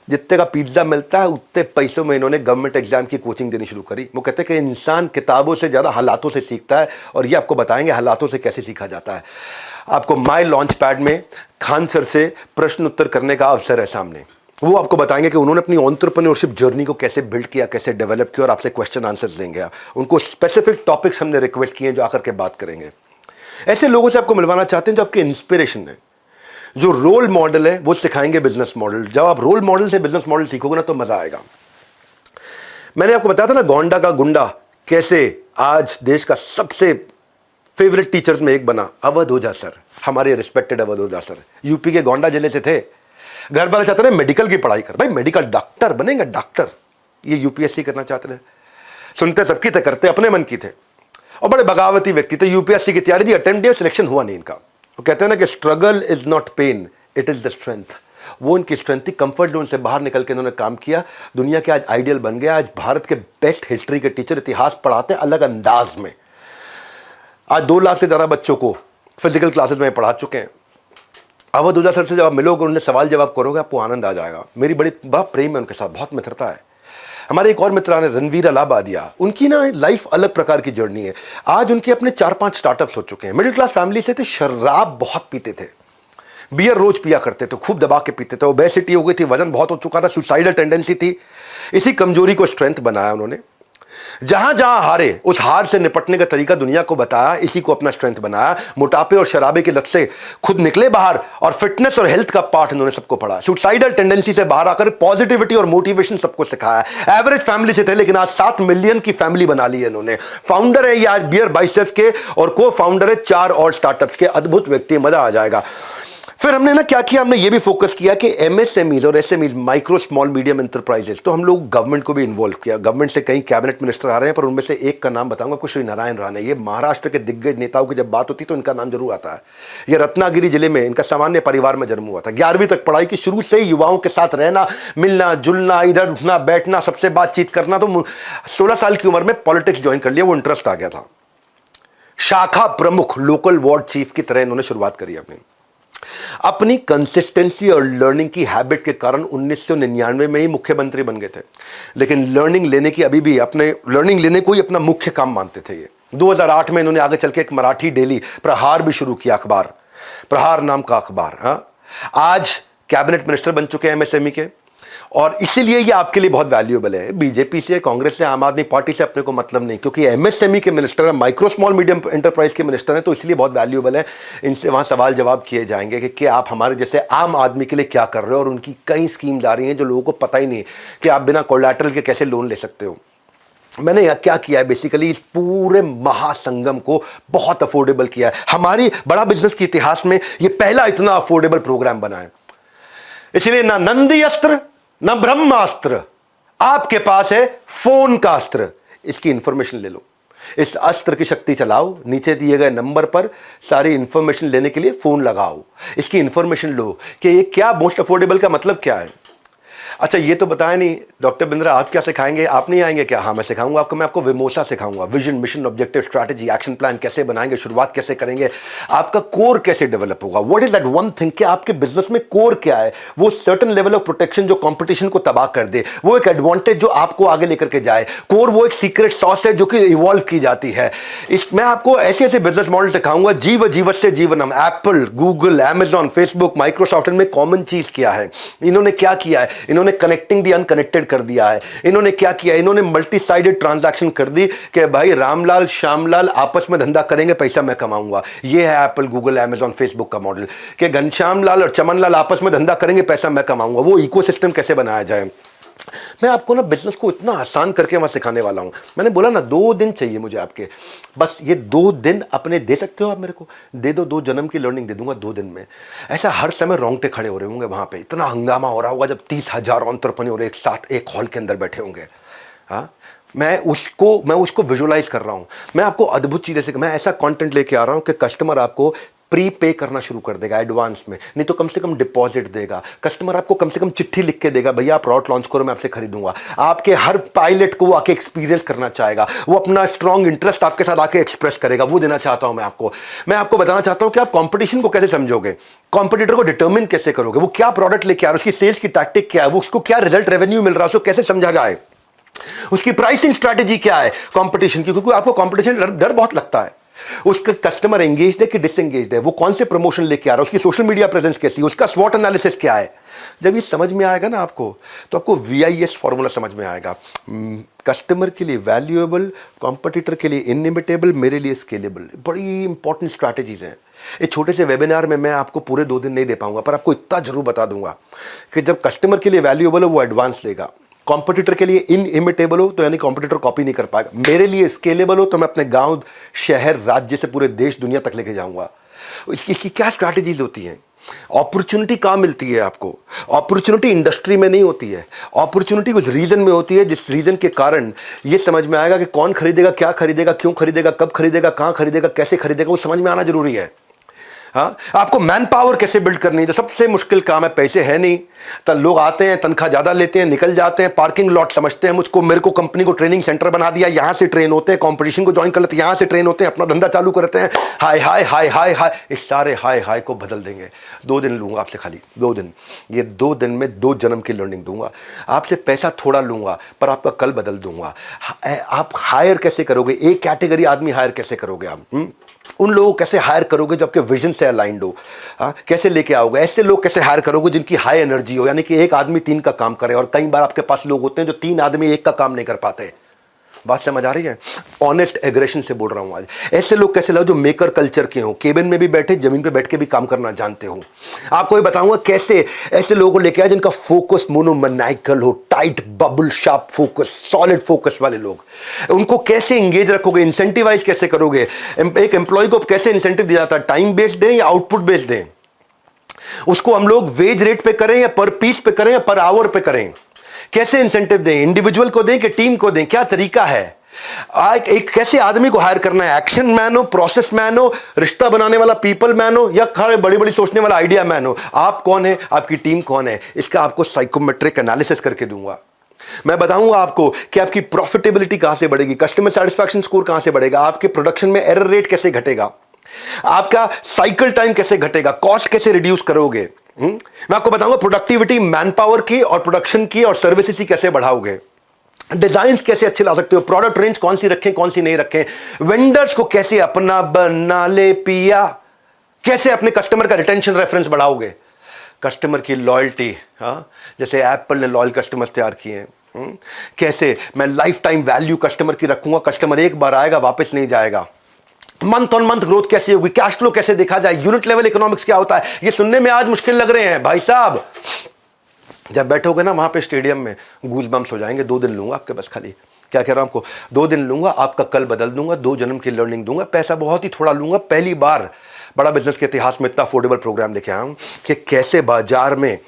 जितने का पिज्जा मिलता है उतने पैसों में इन्होंने गवर्नमेंट एग्जाम की कोचिंग देनी शुरू करी। वो कहते हैं कि इंसान किताबों से ज़्यादा हालातों से सीखता है, और ये आपको बताएंगे हालातों से कैसे सीखा जाता है। आपको माई लॉन्च पैड में खान सर से प्रश्न उत्तर करने का अवसर है सामने। वो आपको बताएंगे कि उन्होंने अपनी एंटरप्रेन्योरशिप जर्नी को कैसे बिल्ड किया, कैसे डेवलप किया, और आपसे क्वेश्चन आंसर्स देंगे। उनको स्पेसिफिक टॉपिक्स हमने रिक्वेस्ट किए जो आकर के बात करेंगे। ऐसे लोगों से आपको मिलवाना चाहते हैं जो आपके इंस्पिरेशन है, जो रोल मॉडल है, वो सिखाएंगे बिजनेस मॉडल। जब आप रोल मॉडल से बिजनेस मॉडल सीखोगे ना तो मजा आएगा। मैंने आपको बताया था ना गोंडा का गुंडा कैसे आज देश का सबसे फेवरेट टीचर्स में एक बना। अवध ओझा सर, हमारे रिस्पेक्टेड अवध ओझा सर, यूपी के गोंडा जिले से थे। घर वाले चाहते रहे मेडिकल की पढ़ाई कर, भाई मेडिकल डॉक्टर बनेगा, डॉक्टर। ये यूपीएससी करना चाहते रहे, सुनते सबकी थे, करते अपने मन की थे, और बड़े बगावती व्यक्ति थे। यूपीएससी की तैयारी दी, अटेम्प्ट दिया, सिलेक्शन हुआ नहीं इनका। वो कहते हैं ना कि struggle is not pain, it is the strength. वो इनकी स्ट्रेंथ थी। कंफर्ट जोन से बाहर निकल के इन्होंने काम किया, दुनिया के आज आइडियल बन गया। आज भारत के बेस्ट हिस्ट्री के टीचर इतिहास पढ़ाते हैं अलग अंदाज में। आज 2 लाख से ज़्यादा बच्चों को फिजिकल क्लासेस में पढ़ा चुके हैं। अवध ओझा सर से जब आप मिलोगे, उनसे सवाल जवाब करोगे, आपको आनंद आ जाएगा। मेरी बड़ा प्रेम है उनके साथ, बहुत मित्रता है। हमारे एक और मित्र ने रणवीर अलाहाबादिया, उनकी ना लाइफ अलग प्रकार की जर्नी है। आज उनके अपने 4-5 स्टार्टअप्स हो चुके हैं। मिडिल क्लास फैमिली से थे, शराब बहुत पीते थे, बियर रोज पिया करते थे, खूब दबा के पीते थे। ओबेसिटी हो गई थी, वजन बहुत हो चुका था, सुसाइडल टेंडेंसी थी। इसी कमजोरी को स्ट्रेंथ बनाया उन्होंने। जहां जहां हारे, उस हार से निपटने का तरीका दुनिया को बताया, इसी को अपना स्ट्रेंथ बनाया। मोटापे और शराबे की लत से खुद निकले बाहर, और फिटनेस और हेल्थ का पाठ इन्होंने सबको पढ़ा। सुसाइडल टेंडेंसी से बाहर आकर पॉजिटिविटी और मोटिवेशन सबको सिखाया। एवरेज फैमिली से थे, लेकिन आज 7 मिलियन की फैमिली बना ली है इन्होंने। फाउंडर है ये आज बियर बाइसेप्स के, और को फाउंडर है 4 और स्टार्टअप्स के। अद्भुत व्यक्ति, मजा आ जाएगा। फिर हमने ना क्या किया, हमने ये भी फोकस किया कि एमएसएमईज और SMEs, micro small medium enterprises, तो हम लोग गवर्नमेंट को भी इन्वॉल्व किया। गवर्नमेंट से कई कैबिनेट मिनिस्टर आ रहे हैं, पर उनमें से एक का नाम बताऊंगा, कुछ श्री नारायण राणे। ये महाराष्ट्र के दिग्गज नेताओं की जब बात होती तो इनका नाम जरूर आता है। ये रत्नागिरी जिले में, इनका सामान्य परिवार में जन्म हुआ था। 11वीं तक पढ़ाई की, शुरू से युवाओं के साथ रहना, मिलना जुलना, इधर उठना बैठना, सबसे बातचीत करना। तो 16 साल की उम्र में पॉलिटिक्स ज्वाइन कर लिया, वो इंटरेस्ट आ गया था। शाखा प्रमुख, लोकल वार्ड चीफ की तरह इन्होंने शुरुआत करी अपनी कंसिस्टेंसी और लर्निंग की हैबिट के कारण 1999 में ही मुख्यमंत्री बन गए थे। लेकिन लर्निंग लेने की, अभी भी अपने लर्निंग लेने को ही अपना मुख्य काम मानते थे ये। 2008 में इन्होंने आगे चल के एक मराठी डेली प्रहार भी शुरू किया, अखबार प्रहार नाम का अखबार। आज कैबिनेट मिनिस्टर बन चुके हैं एमएसएमई के, और इसीलिए ये आपके लिए बहुत वैल्यूएबल है। बीजेपी से, कांग्रेस से, आम आदमी पार्टी से अपने को मतलब नहीं, क्योंकि एमएसएमई के मिनिस्टर है, माइक्रो स्मॉल मीडियम एंटरप्राइज के मिनिस्टर हैं, तो इसलिए बहुत वैल्यूएबल है। इनसे वहां सवाल जवाब किए जाएंगे कि आप हमारे जैसे आम आदमी के लिए क्या कर रहे हो, और उनकी कई स्कीम जारी हैं जो लोगों को पता ही नहीं कि आप बिना कोलैटरल के कैसे लोन ले सकते हो। मैंने यह क्या किया है, बेसिकली इस पूरे महासंगम को बहुत अफोर्डेबल किया है। हमारी बड़ा बिजनेस के इतिहास में यह पहला इतना अफोर्डेबल प्रोग्राम बना है। इसलिए ना नंदी अस्त्र ना ब्रह्मास्त्र, आपके पास है फोन का अस्त्र। इसकी इंफॉर्मेशन ले लो, इस अस्त्र की शक्ति चलाओ, नीचे दिए गए नंबर पर सारी इंफॉर्मेशन लेने के लिए फोन लगाओ, इसकी इंफॉर्मेशन लो कि ये क्या मोस्ट अफोर्डेबल का मतलब क्या है। अच्छा, ये तो बताया नहीं डॉक्टर बिंद्रा, आप क्या सिखाएंगे? आप नहीं आएंगे क्या? हाँ, मैं सिखाऊंगा आपको। मैं आपको विमोसा सिखाऊंगा, vision, mission, objective, strategy, action plan कैसे बनाएंगे, शुरुआत कैसे करेंगे, आपका कोर कैसे डेवलप होगा। What is that one thing कि आपके बिजनेस में कोर क्या है, वो सर्टन लेवल ऑफ प्रोटेक्शन जो कंपटीशन को तबाह कर दे, वो एक एडवांटेज जो आपको आगे लेकर के जाए। कोर वो एक सीक्रेट सॉस है जो कि इवॉल्व की जाती है। मैं आपको ऐसे ऐसे बिजनेस मॉडल सिखाऊंगा, जीवस्य जीवनम। Apple, Google, Amazon, Facebook, Microsoft में कॉमन चीज क्या है, इन्होंने क्या किया है, इन्होंने कनेक्टिंग दी अनकनेक्टेड कर दिया है। इन्होंने क्या किया, इन्होंने मल्टी साइडेड ट्रांजैक्शन कर दी कि भाई रामलाल श्यामलाल आपस में धंधा करेंगे, पैसा मैं कमाऊंगा। ये है एप्पल, गूगल, अमेजॉन, फेसबुक का मॉडल कि घनश्याम लाल और चमन लाल आपस में धंधा करेंगे, पैसा मैं कमाऊंगा। वो इकोसिस्टम कैसे बनाया जाए, मैं आपको ना बिजनेस को इतना आसान करके वहां सिखाने वाला हूं। मैंने बोला ना 2 दिन चाहिए मुझे आपके, बस ये 2 दिन अपने दे सकते हो आप मेरे को, दे दो, 2 जन्म की लर्निंग दे दूंगा 2 दिन में। ऐसा हर समय रोंगटे खड़े हो रहे होंगे वहां पे, इतना हंगामा हो रहा होगा जब 30,000 एंटरप्रेन्योर एक साथ एक हॉल के अंदर बैठे होंगे। हाँ, मैं उसको विजुअलाइज कर रहा हूं। मैं आपको अद्भुत चीजें से, मैं ऐसा कंटेंट लेके आ रहा हूं कि कस्टमर आपको प्री पे करना शुरू कर देगा एडवांस में, नहीं तो कम से कम डिपॉजिट देगा। कस्टमर आपको कम से कम चिट्ठी लिख के देगा, भैया आप प्रोडक्ट लॉन्च करो, मैं आपसे खरीदूंगा। आपके हर पायलट को वो आके एक्सपीरियंस करना चाहेगा, वो अपना स्ट्रॉन्ग इंटरेस्ट आपके साथ आके एक्सप्रेस करेगा। वो देना चाहता हूं मैं आपको बताना चाहता हूं कि आप कंपटीशन को कैसे समझोगे, कॉम्पिटिटर को डिटर्मिन कैसे करोगे, वो क्या प्रोडक्ट लेके आ रहा है, उसकी सेल्स की टैक्टिक क्या है, वो उसको क्या रिजल्ट रेवेन्यू मिल रहा है, उसको कैसे समझा जाए, उसकी प्राइसिंग स्ट्रैटेजी क्या है कंपटीशन की, क्योंकि आपको कंपटीशन डर बहुत लगता है। उसका कस्टमर एंगेज्ड है कि डिसएंगेज्ड है, वो कौन से प्रमोशन लेके आ रहा है, उसकी सोशल मीडिया प्रेजेंस कैसी है, उसका स्वॉट एनालिसिस क्या है। जब ये समझ में आएगा ना आपको, तो आपको VIS फॉर्मूला समझ में आएगा। कस्टमर के लिए वैल्यूएबल, कॉम्पिटिटर के लिए इनइमिटेबल, मेरे लिए स्केलेबल। बड़ी इंपॉर्टेंट स्ट्रैटेजीज हैं। एक छोटे से वेबिनार में मैं आपको पूरे 2 दिन नहीं दे पाऊंगा, पर आपको इतना जरूर बता दूंगा कि जब कस्टमर के लिए वैल्यूएबल हो वो एडवांस लेगा, कॉम्पिटिटर के लिए इनइमिटेबल हो तो यानी कॉम्पिटिटर कॉपी नहीं कर पाएगा, मेरे लिए स्केलेबल हो तो मैं अपने गांव, शहर, राज्य से पूरे देश, दुनिया तक लेके जाऊंगा। इसकी क्या स्ट्रैटेजीज होती हैं? अपॉर्चुनिटी कहां मिलती है आपको? अपॉर्चुनिटी इंडस्ट्री में नहीं होती है, अपॉर्चुनिटी उस रीजन में होती है जिस रीजन के कारण ये समझ में आएगा कि कौन खरीदेगा, क्या खरीदेगा, क्यों खरीदेगा, कब खरीदेगा, कहां खरीदेगा, कैसे खरीदेगा, वो समझ में आना जरूरी है। हाँ, आपको मैन पावर कैसे बिल्ड करनी है, जो सबसे मुश्किल काम है। पैसे है नहीं तो लोग आते हैं, तनख्वाह ज्यादा लेते हैं, निकल जाते हैं, पार्किंग लॉट समझते हैं मुझको, मेरे को कंपनी को ट्रेनिंग सेंटर बना दिया, यहां से ट्रेन होते हैं, कंपटीशन को ज्वाइन कर लेते हैं, यहां से ट्रेन होते हैं, अपना धंधा चालू करते हैं। हाय हाय हाय हाय हाय, इस सारे हाय हाय को बदल देंगे। 2 दिन लूंगा आपसे, खाली 2 दिन। ये 2 दिन में 2 जन्म की लर्निंग दूंगा आपसे। पैसा थोड़ा लूंगा पर आपका कल बदल दूंगा। आप हायर कैसे करोगे, एक कैटेगरी आदमी हायर कैसे करोगे आप? उन लोगों को कैसे हायर करोगे जो आपके विजन से अलाइंड हो? कैसे लेके आओगे? ऐसे लोग कैसे हायर करोगे जिनकी हाई एनर्जी हो, यानी कि एक आदमी 3 का काम करे। और कई बार आपके पास लोग होते हैं जो 3 आदमी 1 का काम नहीं कर पाते। बात समझ आ रही है? ऑनेस्ट एग्रेशन से बोल रहा हूं आज। ऐसे लोग कैसे लाओ जो मेकर कल्चर के हो, केबिन में भी बैठे, जमीन पे बैठ के भी काम करना जानते हो। आपको ये बताऊंगा कैसे ऐसे लोगों को लेके आए जिनका फोकस मोनोमैनिकल हो, tight bubble sharp focus, solid focus वाले लोग। उनको कैसे एंगेज रखोगे, इंसेंटिवाइज कैसे करोगे? एक एम्प्लॉय को कैसे इंसेंटिव दिया जाता है, टाइम बेस्ड दें या आउटपुट बेस्ड दें? उसको हम लोग वेज रेट पे करें या पर पीस पे करें या पर आवर पे करें? कैसे इंसेंटिव दें, इंडिविजुअल को दें कि टीम को दें, क्या तरीका है? एक कैसे आदमी को हायर करना है, एक्शन मैन हो, प्रोसेस मैन हो, रिश्ता बनाने वाला पीपल मैन हो, या खड़े बड़ी बड़ी सोचने वाला आइडिया मैन हो? आप कौन है, आपकी टीम कौन है? इसका आपको साइकोमेट्रिक एनालिसिस करके दूंगा। मैं बताऊंगा आपको कि आपकी प्रॉफिटेबिलिटी कहां से बढ़ेगी, कस्टमर सेटिस्फैक्शन स्कोर कहां से बढ़ेगा, आपके प्रोडक्शन में एरर रेट कैसे घटेगा, आपका साइकिल टाइम कैसे घटेगा, कॉस्ट कैसे रिड्यूस करोगे। मैं आपको बताऊंगा प्रोडक्टिविटी मैन पावर की और प्रोडक्शन की और सर्विसेज की कैसे बढ़ाओगे। डिजाइन कैसे अच्छे ला सकते हो, प्रोडक्ट रेंज कौन सी रखें कौन सी नहीं रखें, वेंडर्स को कैसे अपना बना ले पिया, कैसे अपने कस्टमर का रिटेंशन रेफरेंस बढ़ाओगे, कस्टमर की लॉयल्टी, हाँ जैसे एप्पल ने लॉयल कस्टमर्स तैयार किए हैं, कैसे मैं लाइफ टाइम वैल्यू कस्टमर की रखूंगा, कस्टमर एक बार आएगा वापस नहीं जाएगा, मंथ ऑन मंथ ग्रोथ कैसे होगी, कैश फ्लो कैसे देखा जाए, यूनिट लेवल इकोनॉमिक्स क्या होता है, ये सुनने में आज मुश्किल लग रहे हैं भाई साहब। जब बैठोगे ना वहां पे स्टेडियम में गूज बम्स हो जाएंगे। 2 दिन लूंगा आपके बस, खाली क्या कह रहा हूं आपको, 2 दिन लूंगा, आपका कल बदल दूंगा, 2 जन्म की लर्निंग दूंगा, पैसा बहुत ही थोड़ा लूंगा। पहली बार बड़ा बिजनेस के इतिहास में इतना अफोर्डेबल प्रोग्राम लेके आया हूं कि कैसे बाजार में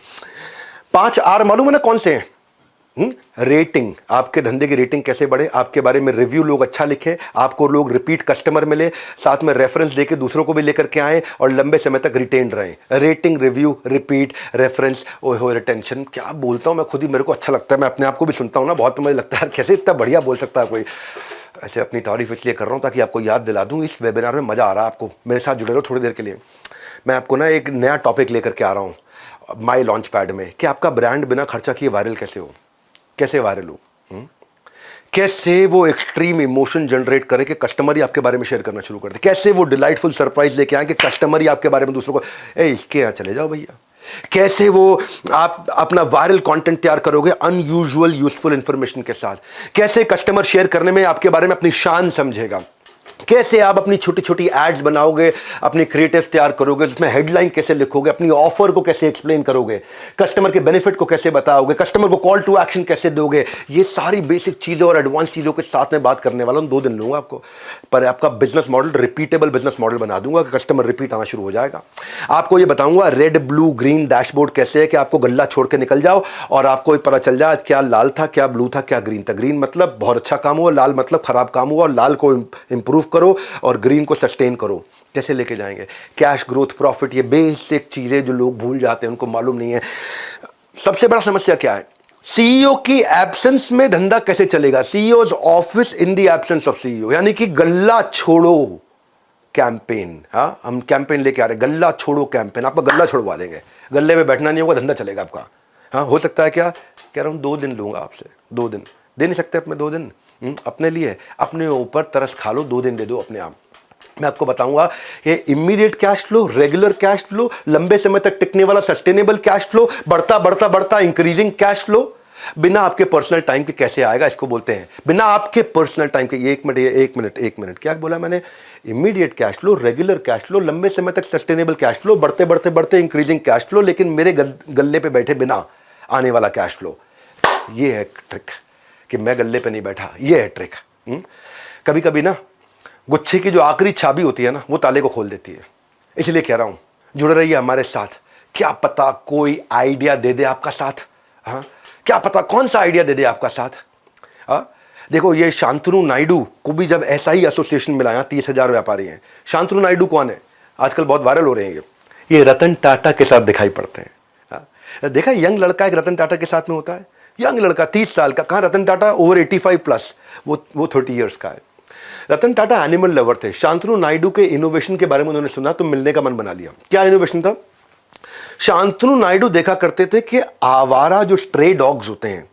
5 R मालूम है ना कौन से हैं, रेटिंग, आपके धंधे की रेटिंग कैसे बढ़े, आपके बारे में रिव्यू लोग अच्छा लिखे, आपको लोग रिपीट कस्टमर मिले, साथ में रेफरेंस देके दूसरों को भी लेकर के आए और लंबे समय तक रिटेन रहे। रेटिंग, रिव्यू, रिपीट, रेफरेंस, ओहो रिटेंशन, क्या बोलता हूँ मैं खुद ही, मेरे को अच्छा लगता है, मैं अपने आप को भी सुनता हूँ ना बहुत, मुझे लगता है कैसे इतना बढ़िया बोल सकता है कोई। अच्छा, अपनी तारीफ इसलिए कर रहा हूँ ताकि आपको याद दिला दूँ, इस वेबिनार में मज़ा आ रहा है आपको, मेरे साथ जुड़े रहो थोड़ी देर के लिए। मैं आपको ना एक नया टॉपिक लेकर के आ रहा हूँ माई लॉन्च पैड में, कि आपका ब्रांड बिना खर्चा किए वायरल कैसे हो, कैसे वायरल हो, कैसे वो एक्सट्रीम इमोशन जनरेट करे कि कस्टमर ही आपके बारे में शेयर करना शुरू कर दे, कैसे वो डिलाइटफुल सरप्राइज लेके आए कि कस्टमर ही आपके बारे में दूसरों को, इसके यहाँ चले जाओ भैया, कैसे वो आप अपना वायरल कंटेंट तैयार करोगे अनयूजुअल यूजफुल इंफॉर्मेशन के साथ, कैसे कस्टमर शेयर करने में आपके बारे में अपनी शान समझेगा, कैसे आप अपनी छोटी छोटी एड्स बनाओगे, अपनी क्रिएटिव्स तैयार करोगे, उसमें हेडलाइन कैसे लिखोगे, अपनी ऑफर को कैसे एक्सप्लेन करोगे, कस्टमर के बेनिफिट को कैसे बताओगे, कस्टमर को कॉल टू एक्शन कैसे दोगे, ये सारी बेसिक चीज़ों और एडवांस चीज़ों के साथ में बात करने वाला हूँ। 2 दिन लूँगा आपको, पर आपका business model repeatable business model बना दूंगा कि कस्टमर रिपीट आना शुरू हो जाएगा। आपको ये बताऊंगा रेड ब्लू ग्रीन डैशबोर्ड कैसे है कि आपको गल्ला छोड़ के निकल जाओ और आपको पता चल जाए क्या लाल था, क्या ब्लू था, क्या ग्रीन था। ग्रीन मतलब बहुत अच्छा काम हुआ, लाल मतलब खराब काम हुआ, और लाल को इंप्रूव करो और ग्रीन को सस्टेन करो। कैसे लेके जाएंगे, कैश ग्रोथ, प्रॉफिट, ये बेसिक चीजें जो लोग भूल जाते हैं, उनको मालूम नहीं है। सबसे बड़ा समस्या क्या है, सीईओ की एब्सेंस में धंधा कैसे चलेगा, CEOs office in the absence of CEO, यानी कि गल्ला छोड़ो कैंपेन। हाँ, हम कैंपेन लेके आ रहे हैं, गल्ला छोड़ो कैंपेन, आपका गल्ला छोड़वा देंगे, गल्ले में बैठना नहीं होगा, धंधा चलेगा आपका। हाँ, हो सकता है क्या, कह रहा हूं 2 दिन लूंगा आपसे, 2 दिन दे नहीं सकते अपने 2 दिन अपने लिए, अपने ऊपर तरस खा लो, 2 दिन दे दो अपने आप। मैं आपको बताऊंगा ये immediate cash flow, regular cash flow, लंबे समय तक टिकने वाला सस्टेनेबल कैश फ्लो, बढ़ता बढ़ता बढ़ता इंक्रीजिंग कैश फ्लो, बिना आपके पर्सनल टाइम के कैसे आएगा, इसको बोलते हैं बिना आपके पर्सनल टाइम के। एक मिनट क्या बोला मैंने, immediate cash flow, regular cash flow, लंबे समय तक सस्टेनेबल कैश फ्लो, बढ़ते बढ़ते बढ़ते इंक्रीजिंग कैश फ्लो, लेकिन मेरे गल्ले पे बैठे बिना आने वाला कैश फ्लो। ये है ट्रिक कि मैं गल्ले पे नहीं बैठा, ये है ट्रिक। कभी कभी ना गुच्छे की जो आखिरी चाबी होती है ना, वो ताले को खोल देती है। इसलिए कह रहा हूं जुड़े रहिए हमारे साथ, क्या पता कोई आइडिया दे दे आपका साथ। हाँ, क्या पता कौन सा आइडिया दे दे आपका साथ। हाँ, देखो ये शांतनु नायडू को भी जब ऐसा ही एसोसिएशन मिला, 30,000 व्यापारी हैं। शांतनु नायडू कौन है, आजकल बहुत वायरल हो रहे हैं, ये रतन टाटा के साथ दिखाई पड़ते हैं। हाँ, देखा यंग लड़का एक रतन टाटा के साथ में होता है, यंग लड़का 30 साल का, कहाँ रतन टाटा ओवर 85 प्लस, वो 30 ईयर्स का है। रतन टाटा एनिमल लवर थे। शांतनु नायडू के इनोवेशन के बारे में उन्होंने सुना तो मिलने का मन बना लिया। क्या इनोवेशन था, शांतनु नायडू देखा करते थे कि आवारा जो स्ट्रे डॉग्स होते हैं,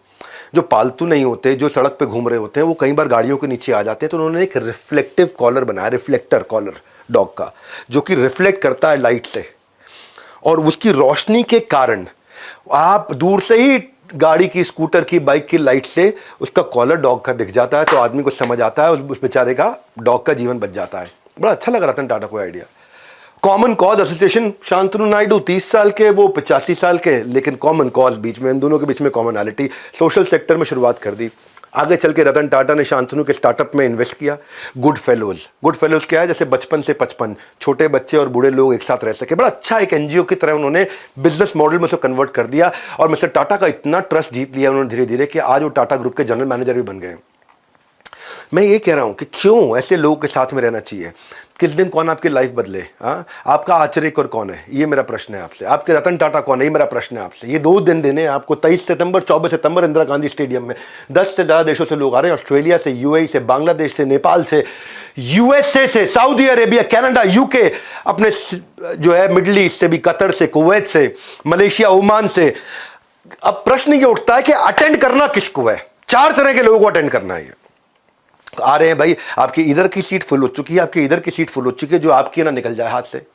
जो पालतू नहीं होते, जो सड़क पे घूम रहे होते हैं, वो कई बार गाड़ियों के नीचे आ जाते हैं, तो उन्होंने एक रिफ्लेक्टिव कॉलर बनाया, रिफ्लेक्टर कॉलर डॉग का, जो कि रिफ्लेक्ट करता है लाइट से, और उसकी रोशनी के कारण आप दूर से ही गाड़ी की, स्कूटर की, बाइक की लाइट से उसका कॉलर डॉग का दिख जाता है, तो आदमी को समझ आता है उस बेचारे का डॉग का जीवन बच जाता है। बड़ा अच्छा लगा रतन टाटा को idea. Common cause association, Shantanu Naidu 30 साल के, वो 85 साल के, लेकिन कॉमन कॉज बीच में, इन दोनों के बीच में कॉमनैलिटी, सोशल सेक्टर में शुरुआत कर दी। आगे चल के रतन टाटा ने शांतनु के स्टार्टअप में इन्वेस्ट किया, गुड फेलोज क्या है, जैसे बचपन से 55 छोटे बच्चे और बूढ़े लोग एक साथ रह सके। बड़ा अच्छा एक एनजीओ की तरह उन्होंने बिजनेस मॉडल में उसको कन्वर्ट कर दिया, और मिस्टर टाटा का इतना ट्रस्ट जीत लिया उन्होंने धीरे धीरे कि आज वो टाटा ग्रुप के जनरल मैनेजर भी बन गए। मैं ये कह रहा हूं कि क्यों ऐसे लोगों के साथ में रहना चाहिए। किस दिन कौन आपकी लाइफ बदले, हाँ, आपका आश्चर्यकर कौन है, ये मेरा प्रश्न है आपसे। आपके रतन टाटा कौन है, ये मेरा प्रश्न है आपसे। ये 2 दिन देने आपको 23 सितंबर 24 सितंबर इंदिरा गांधी स्टेडियम में 10 से ज़्यादा देशों से लोग आ रहे हैं, ऑस्ट्रेलिया से, यूएई से, बांग्लादेश से, नेपाल से, यूएसए से, सऊदी अरेबिया, कनाडा, यूके, अपने जो है मिडल ईस्ट से भी, कतर से, कुवैत से, मलेशिया, ओमान से। अब प्रश्न ये उठता है कि अटेंड करना किसको है, 4 तरह के लोगों को अटेंड करना है। आ रहे हैं भाई, आपकी इधर की सीट फुल हो चुकी है, आपकी इधर की सीट फुल हो चुकी है, जो आपकी ना निकल जाए हाथ से।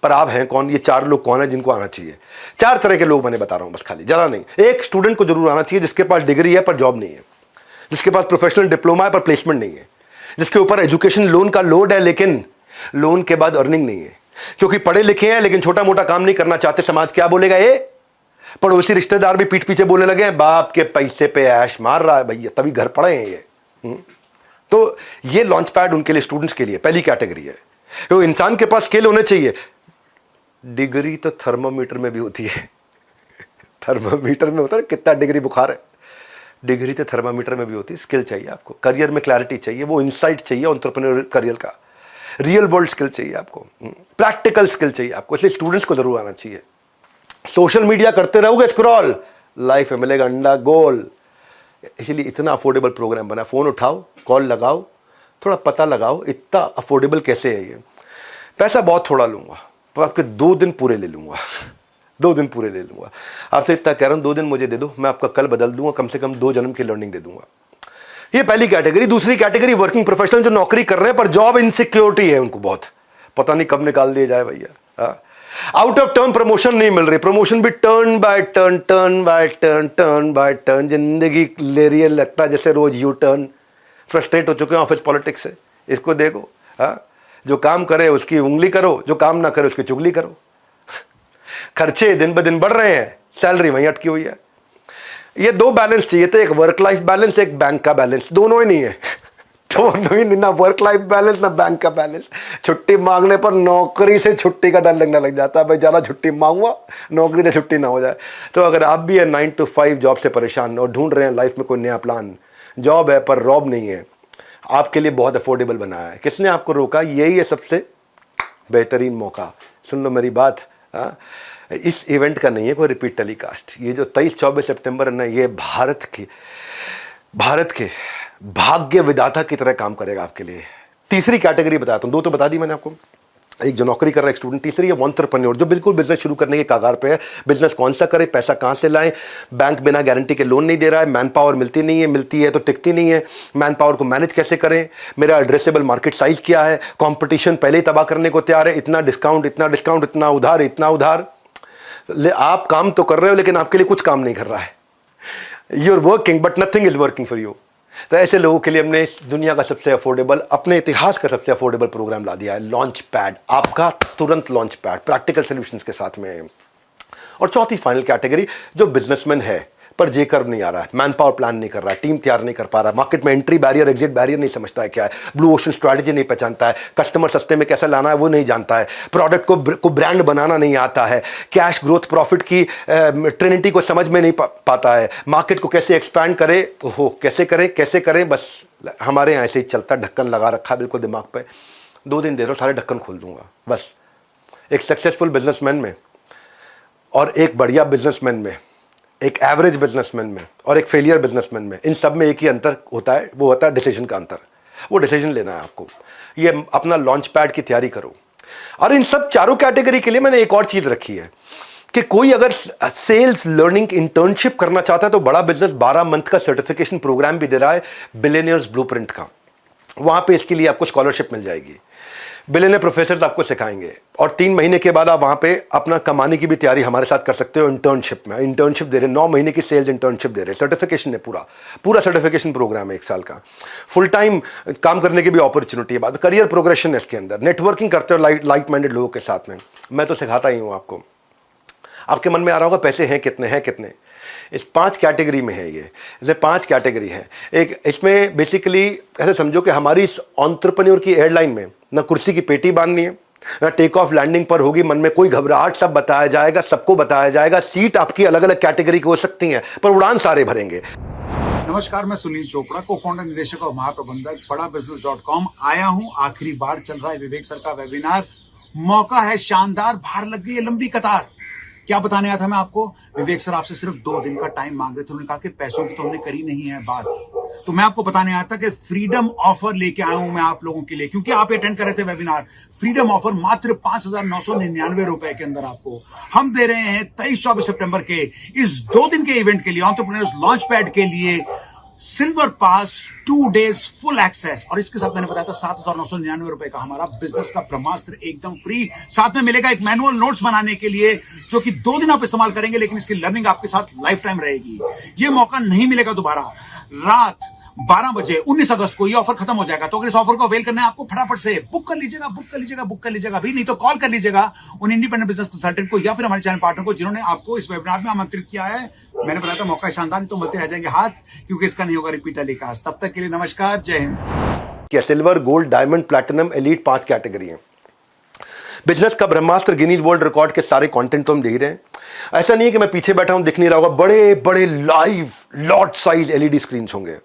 पर आप हैं कौन? ये 4 लोग कौन है जिनको आना चाहिए? 4 तरह के लोग मैंने बता रहा हूं बस, खाली ज़्यादा नहीं। एक स्टूडेंट को जरूर आना चाहिए जिसके पास डिग्री है पर जॉब नहीं है, जिसके पास प्रोफेशनल डिप्लोमा है पर प्लेसमेंट नहीं है, जिसके ऊपर एजुकेशन लोन का लोड है लेकिन लोन के बाद अर्निंग नहीं है, क्योंकि पढ़े लिखे हैं लेकिन छोटा मोटा काम नहीं करना चाहते। समाज क्या बोलेगा? ये पड़ोसी रिश्तेदार भी पीठ पीछे बोलने लगे हैं, बाप के पैसे पे ऐश मार रहा है भैया, तभी घर पड़े हैं ये। तो ये लॉन्च पैड उनके लिए, स्टूडेंट्स के लिए पहली कैटेगरी है। तो इंसान के पास स्किल होने चाहिए। डिग्री तो थर्मोमीटर में भी होती है। थर्मोमीटर में होता है कितना डिग्री बुखार है, डिग्री तो थर्मामीटर में भी होती है। स्किल चाहिए आपको, करियर में क्लैरिटी चाहिए, वो इंसाइट चाहिए एंटरप्रेन्योरियल करियर का, रियल वर्ल्ड स्किल चाहिए आपको, प्रैक्टिकल स्किल चाहिए आपको। इसलिए स्टूडेंट्स को जरूर आना चाहिए। सोशल मीडिया करते रहोगे स्क्रॉल, लाइफ में मिलेगा अंडा गोल। इसीलिए इतना अफोर्डेबल प्रोग्राम बना। फोन उठाओ, कॉल लगाओ, थोड़ा पता लगाओ इतना अफोर्डेबल कैसे है ये। पैसा बहुत थोड़ा लूंगा तो आपके 2 दिन पूरे ले लूंगा, 2 दिन पूरे ले लूंगा आपसे। इतना कह रहा हूं, 2 दिन मुझे दे दो, मैं आपका कल बदल दूंगा, कम से कम 2 जन्म की लर्निंग दे दूंगा। ये पहली कैटेगरी। दूसरी कैटेगरी वर्किंग प्रोफेशनल, जो नौकरी कर रहे हैं पर जॉब इनसिक्योरिटी है उनको बहुत, पता नहीं कब निकाल दिया जाए भैया। आउट ऑफ टर्न प्रमोशन नहीं मिल रही, प्रमोशन भी turn by turn, turn by turn, turn by turn, जिंदगी ले रही है, लगता है जैसे रोज यू टर्न। फ्रस्ट्रेट हो चुके हैं ऑफिस पॉलिटिक्स से। इसको देखो, जो काम करे उसकी उंगली करो, जो काम ना करे उसकी चुगली करो। खर्चे दिन ब दिन बढ़ रहे हैं, सैलरी वहीं अटकी हुई है। ये 2 बैलेंस चाहिए थे, एक वर्क लाइफ बैलेंस, एक बैंक का बैलेंस। दोनों ही नहीं है, दोनों ही नहीं, ना वर्क लाइफ बैलेंस ना बैंक का बैलेंस। छुट्टी मांगने पर नौकरी से छुट्टी का डर लगने लग जाता है, भाई ज़्यादा छुट्टी मांगूंगा नौकरी से छुट्टी ना हो जाए। तो अगर आप भी है 9 to 5 जॉब से परेशान और ढूंढ रहे हैं लाइफ में कोई नया प्लान, जॉब है पर रॉब नहीं है, आपके लिए बहुत अफोर्डेबल बनाया है। किसने आपको रोका? यही है सबसे बेहतरीन मौका। सुन लो मेरी बात, इस इवेंट का नहीं है कोई रिपीट टेलीकास्ट। ये जो 23-24 सितंबर है ना, ये भारत के भाग्य विधाता की तरह काम करेगा आपके लिए। तीसरी कैटेगरी बताता हूँ, 2 तो बता दी मैंने आपको, एक जो नौकरी कर रहा है स्टूडेंट, तीसरी है एंटरप्रेन्योर, जो बिल्कुल बिजनेस शुरू करने के कागार पे है। बिजनेस कौन सा करे, पैसा कहाँ से लाएं, बैंक बिना गारंटी के लोन नहीं दे रहा है, मैन पावर मिलती नहीं है, मिलती है तो टिकती नहीं है, मैन पावर को मैनेज कैसे करें, मेरा एड्रेसेबल मार्केट साइज क्या है, कंपटीशन पहले ही तबाह करने को तैयार है, इतना डिस्काउंट, इतना डिस्काउंट, इतना उधार, इतना उधार। आप काम तो कर रहे हो लेकिन आपके लिए कुछ काम नहीं कर रहा है। You are working but nothing is working for you. तो ऐसे लोगों के लिए हमने इस दुनिया का सबसे अफोर्डेबल, अपने इतिहास का सबसे अफोर्डेबल प्रोग्राम ला दिया है, लॉन्च पैड। आपका तुरंत लॉन्च पैड प्रैक्टिकल सॉल्यूशंस के साथ में। और चौथी फाइनल कैटेगरी, जो बिजनेसमैन है पर जे कर्व नहीं आ रहा है, मैन पावर प्लान नहीं कर रहा है, टीम तैयार नहीं कर पा रहा है, मार्केट में एंट्री बैरियर एग्जिट बैरियर नहीं समझता है क्या है, ब्लू ओशन स्ट्रैटेजी नहीं पहचानता है, कस्टमर सस्ते में कैसे लाना है वो नहीं जानता है, प्रोडक्ट को ब्रांड बनाना नहीं आता है, कैश ग्रोथ प्रॉफिट की ट्रिनिटी को समझ में नहीं पाता है, मार्केट को कैसे एक्सपैंड करे, ओहो कैसे करें। बस हमारे यहाँ ऐसे ही चलता, ढक्कन लगा रखा है बिल्कुल दिमाग पे। 2 दिन दे रहा हूँ, सारे ढक्कन खोल दूंगा बस। एक सक्सेसफुल बिजनेसमैन में और एक बढ़िया बिजनेसमैन में, एक एवरेज बिजनेसमैन में और एक फेलियर बिजनेसमैन में, इन सब में एक ही अंतर होता है, वो होता है डिसीजन का अंतर। वो डिसीजन लेना है आपको। ये अपना लॉन्च पैड की तैयारी करो। और इन सब चारों कैटेगरी के लिए मैंने एक और चीज़ रखी है कि कोई अगर सेल्स लर्निंग इंटर्नशिप करना चाहता है तो बड़ा बिजनेस 12 मंथ का सर्टिफिकेशन प्रोग्राम भी दे रहा है, बिलियनियर्स ब्लूप्रिंट का। वहाँ पे इसके लिए आपको स्कॉलरशिप मिल जाएगी। बिलियनियर प्रोफेसर आपको सिखाएंगे और 3 महीने के बाद आप वहाँ पे अपना कमाने की भी तैयारी हमारे साथ कर सकते हो। इंटर्नशिप में इंटर्नशिप दे रहे, 9 महीने की सेल्स इंटर्नशिप दे रहे, सर्टिफिकेशन है, पूरा सर्टिफिकेशन प्रोग्राम है 1 साल का। फुल टाइम काम करने की भी अपॉर्चुनिटी है, बाद करियर प्रोग्रेशन है इसके अंदर। नेटवर्किंग करते हो लाइक माइंडेड लोगों के साथ में, मैं तो सिखाता ही हूँ आपको। आपके मन में आ रहा होगा पैसे हैं कितने, इस 5 कैटेगरी में है ये। जैसे 5 कैटेगरी है। एक इसमें बेसिकली ऐसे समझो कि हमारी इस एंटरप्रेन्योर की एयरलाइन में ना कुर्सी की पेटी बांधनी है, ना टेक ऑफ लैंडिंग पर होगी मन में कोई घबराहट, सब बताया जाएगा, सबको बताया जाएगा। सीट आपकी अलग अलग कैटेगरी की हो सकती हैं पर उड़ान सारे भरेंगे। नमस्कार, मैं सुनील चोपड़ा, को फाउंडर, निदेशक और महाप्रबंधक बड़ाबिजनेस.com। आया हूं, आखिरी बार चल रहा है विवेक सर का वेबिनार। मौका है शानदार, बाहर लग गई है लंबी कतार। क्या बताने आया था मैं आपको? विवेक सर आपसे सिर्फ 2 दिन का टाइम मांग रहे थे। उन्होंने कहा कि पैसों की तो हमने करी नहीं है बात, तो मैं आपको बताने आया था कि फ्रीडम ऑफर लेके आया हूं मैं आप लोगों के लिए, क्योंकि आप अटेंड कर रहे थे वेबिनार। फ्रीडम ऑफर मात्र 5,999 रुपए के अंदर आपको हम दे रहे हैं 23-24 सितंबर के इस 2 दिन के इवेंट के लिए, एंटरप्रेन्योर्स लॉन्च पैड के लिए सिल्वर पास 2 days फुल एक्सेस, और इसके साथ मैंने बताया था 7,999 रुपए का हमारा बिजनेस का ब्रह्मास्त्र एकदम फ्री। साथ में मिलेगा एक मैनुअल नोट्स बनाने के लिए जो कि 2 दिन आप इस्तेमाल करेंगे, लेकिन इसकी लर्निंग आपके साथ लाइफ टाइम रहेगी। ये मौका नहीं मिलेगा दोबारा। रात 12 बजे 19 अगस्त को ये ऑफर खत्म हो जाएगा। तो अगर इस ऑफर को अवेल करना है आपको, फटाफट से बुक कर लीजिएगा अभी, नहीं तो कॉल कर लीजिएगा उन इंडिपेंडेंट बिजनेस कंसल्टेंट को या फिर हमारे चैनल पार्टनर को जिन्होंने आपको इस वेबिनार में आमंत्रित किया है। मैंने बताया था मौका शानदार, नहीं तो मिलते रह जाएंगे हाथ, क्योंकि इसका नहीं होगा रिपीट टेलीकास्ट। तब तक के लिए नमस्कार, जय हिंद। क्या silver, gold, diamond, platinum, elite 5 category है। बिजनेस का ब्रह्मास्त्र, गिनीज वर्ल्ड रिकॉर्ड के सारे कंटेंट तो हम दे रहे हैं। ऐसा नहीं है कि मैं पीछे बैठा हूं, दिख नहीं रहा होगा। बड़े बड़े live lot size LED screen होंगे।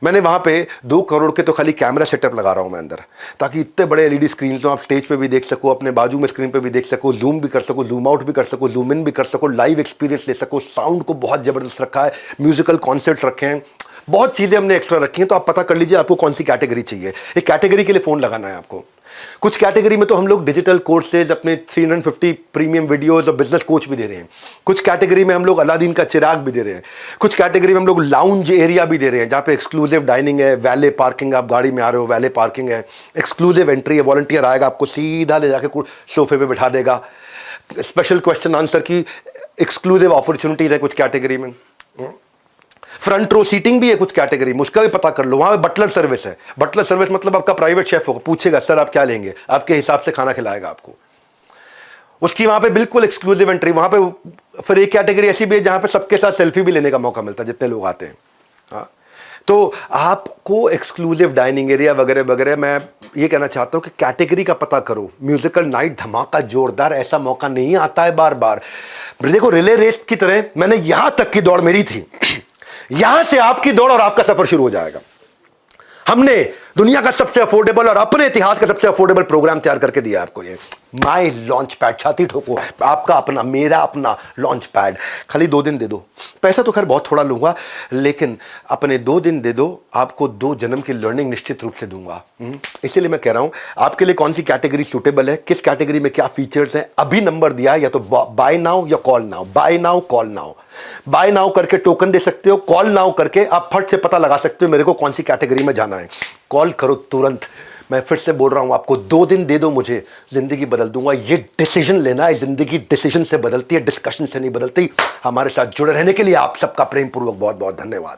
मैंने वहां पे 2 करोड़ के तो खाली कैमरा सेटअप लगा रहा हूं मैं अंदर, ताकि इतने बड़े एलईडी स्क्रीन तो आप स्टेज पे भी देख सको, अपने बाजू में स्क्रीन पे भी देख सको, जूम भी कर सको, जूम आउट भी कर सको, जूम इन भी कर सको, लाइव एक्सपीरियंस ले सको। साउंड को बहुत जबरदस्त रखा है, म्यूजिकल कॉन्सर्ट रखे हैं, बहुत चीजें हमने एक्स्ट्रा रखी हैं। तो आप पता कर लीजिए आपको कौन सी कैटेगरी चाहिए। एक कैटेगरी के लिए फोन लगाना है आपको। कुछ कैटेगरी में तो हम लोग डिजिटल कोर्सेज, अपने 350 प्रीमियम वीडियोस और बिजनेस कोच भी दे रहे हैं। कुछ कैटेगरी में हम लोग अलादीन का चिराग भी दे रहे हैं। कुछ कैटेगरी में हम लोग लाउंज एरिया भी दे रहे हैं, जहां पे एक्सक्लूसिव डाइनिंग है, वैले पार्किंग, आप गाड़ी में आ रहे हो वैले पार्किंग है, एक्सक्लूसिव एंट्री है, वॉलंटियर आएगा आपको सीधा ले जाके सोफे पे बिठा देगा। स्पेशल क्वेश्चन आंसर की एक्सक्लूसिव अपॉर्चुनिटीज है कुछ कैटेगरी में। फ्रंट रो सीटिंग भी है कुछ कैटेगरी में, उसका भी पता कर लो। वहां पे बटलर सर्विस है। बटलर सर्विस मतलब आपका प्राइवेट शेफ होगा, पूछेगा सर आप क्या लेंगे, आपके हिसाब से खाना खिलाएगा आपको। उसकी वहां पे बिल्कुल एक्सक्लूसिव एंट्री। वहां पे फिर एक कैटेगरी ऐसी भी है जहां पे सबके साथ सेल्फी भी लेने का मौका मिलता है जितने लोग आते हैं। हाँ, तो आपको एक्सक्लूसिव डाइनिंग एरिया वगैरह वगैरह। मैं ये कहना चाहता हूं कि कैटेगरी का पता करो। म्यूजिकल नाइट धमाका जोरदार, ऐसा मौका नहीं आता है बार बार। देखो रिले रेस की तरह मैंने यहां तक की दौड़ मेरी थी, यहां से आपकी दौड़ और आपका सफर शुरू हो जाएगा। हमने दुनिया का सबसे अफोर्डेबल और अपने इतिहास का सबसे अफोर्डेबल प्रोग्राम तैयार करके दिया आपको। ये माई लॉन्च पैड, छाती ठोको, आपका अपना, मेरा अपना लॉन्च पैड। खाली 2 दिन दे दो। पैसा तो खैर बहुत थोड़ा लूंगा, लेकिन अपने 2 दिन दे दो, आपको 2 जन्म की लर्निंग निश्चित रूप से दूंगा। इसीलिए मैं कह रहा हूं आपके लिए कौन सी कैटेगरी सूटेबल है, किस कैटेगरी में क्या फीचर्स हैं। अभी नंबर दिया है, या तो बाय नाउ या call now. Buy now, call now. Buy now करके टोकन दे सकते हो, कॉल नाउ करके आप फट से पता लगा सकते हो मेरे को कौन सी कैटेगरी में जाना है। कॉल करो तुरंत। मैं फिर से बोल रहा हूं आपको, 2 दिन दे दो मुझे, जिंदगी बदल दूंगा। ये डिसीजन लेना है, जिंदगी डिसीजन से बदलती है, डिस्कशन से नहीं बदलती। हमारे साथ जुड़े रहने के लिए आप सबका प्रेम पूर्वक बहुत बहुत धन्यवाद।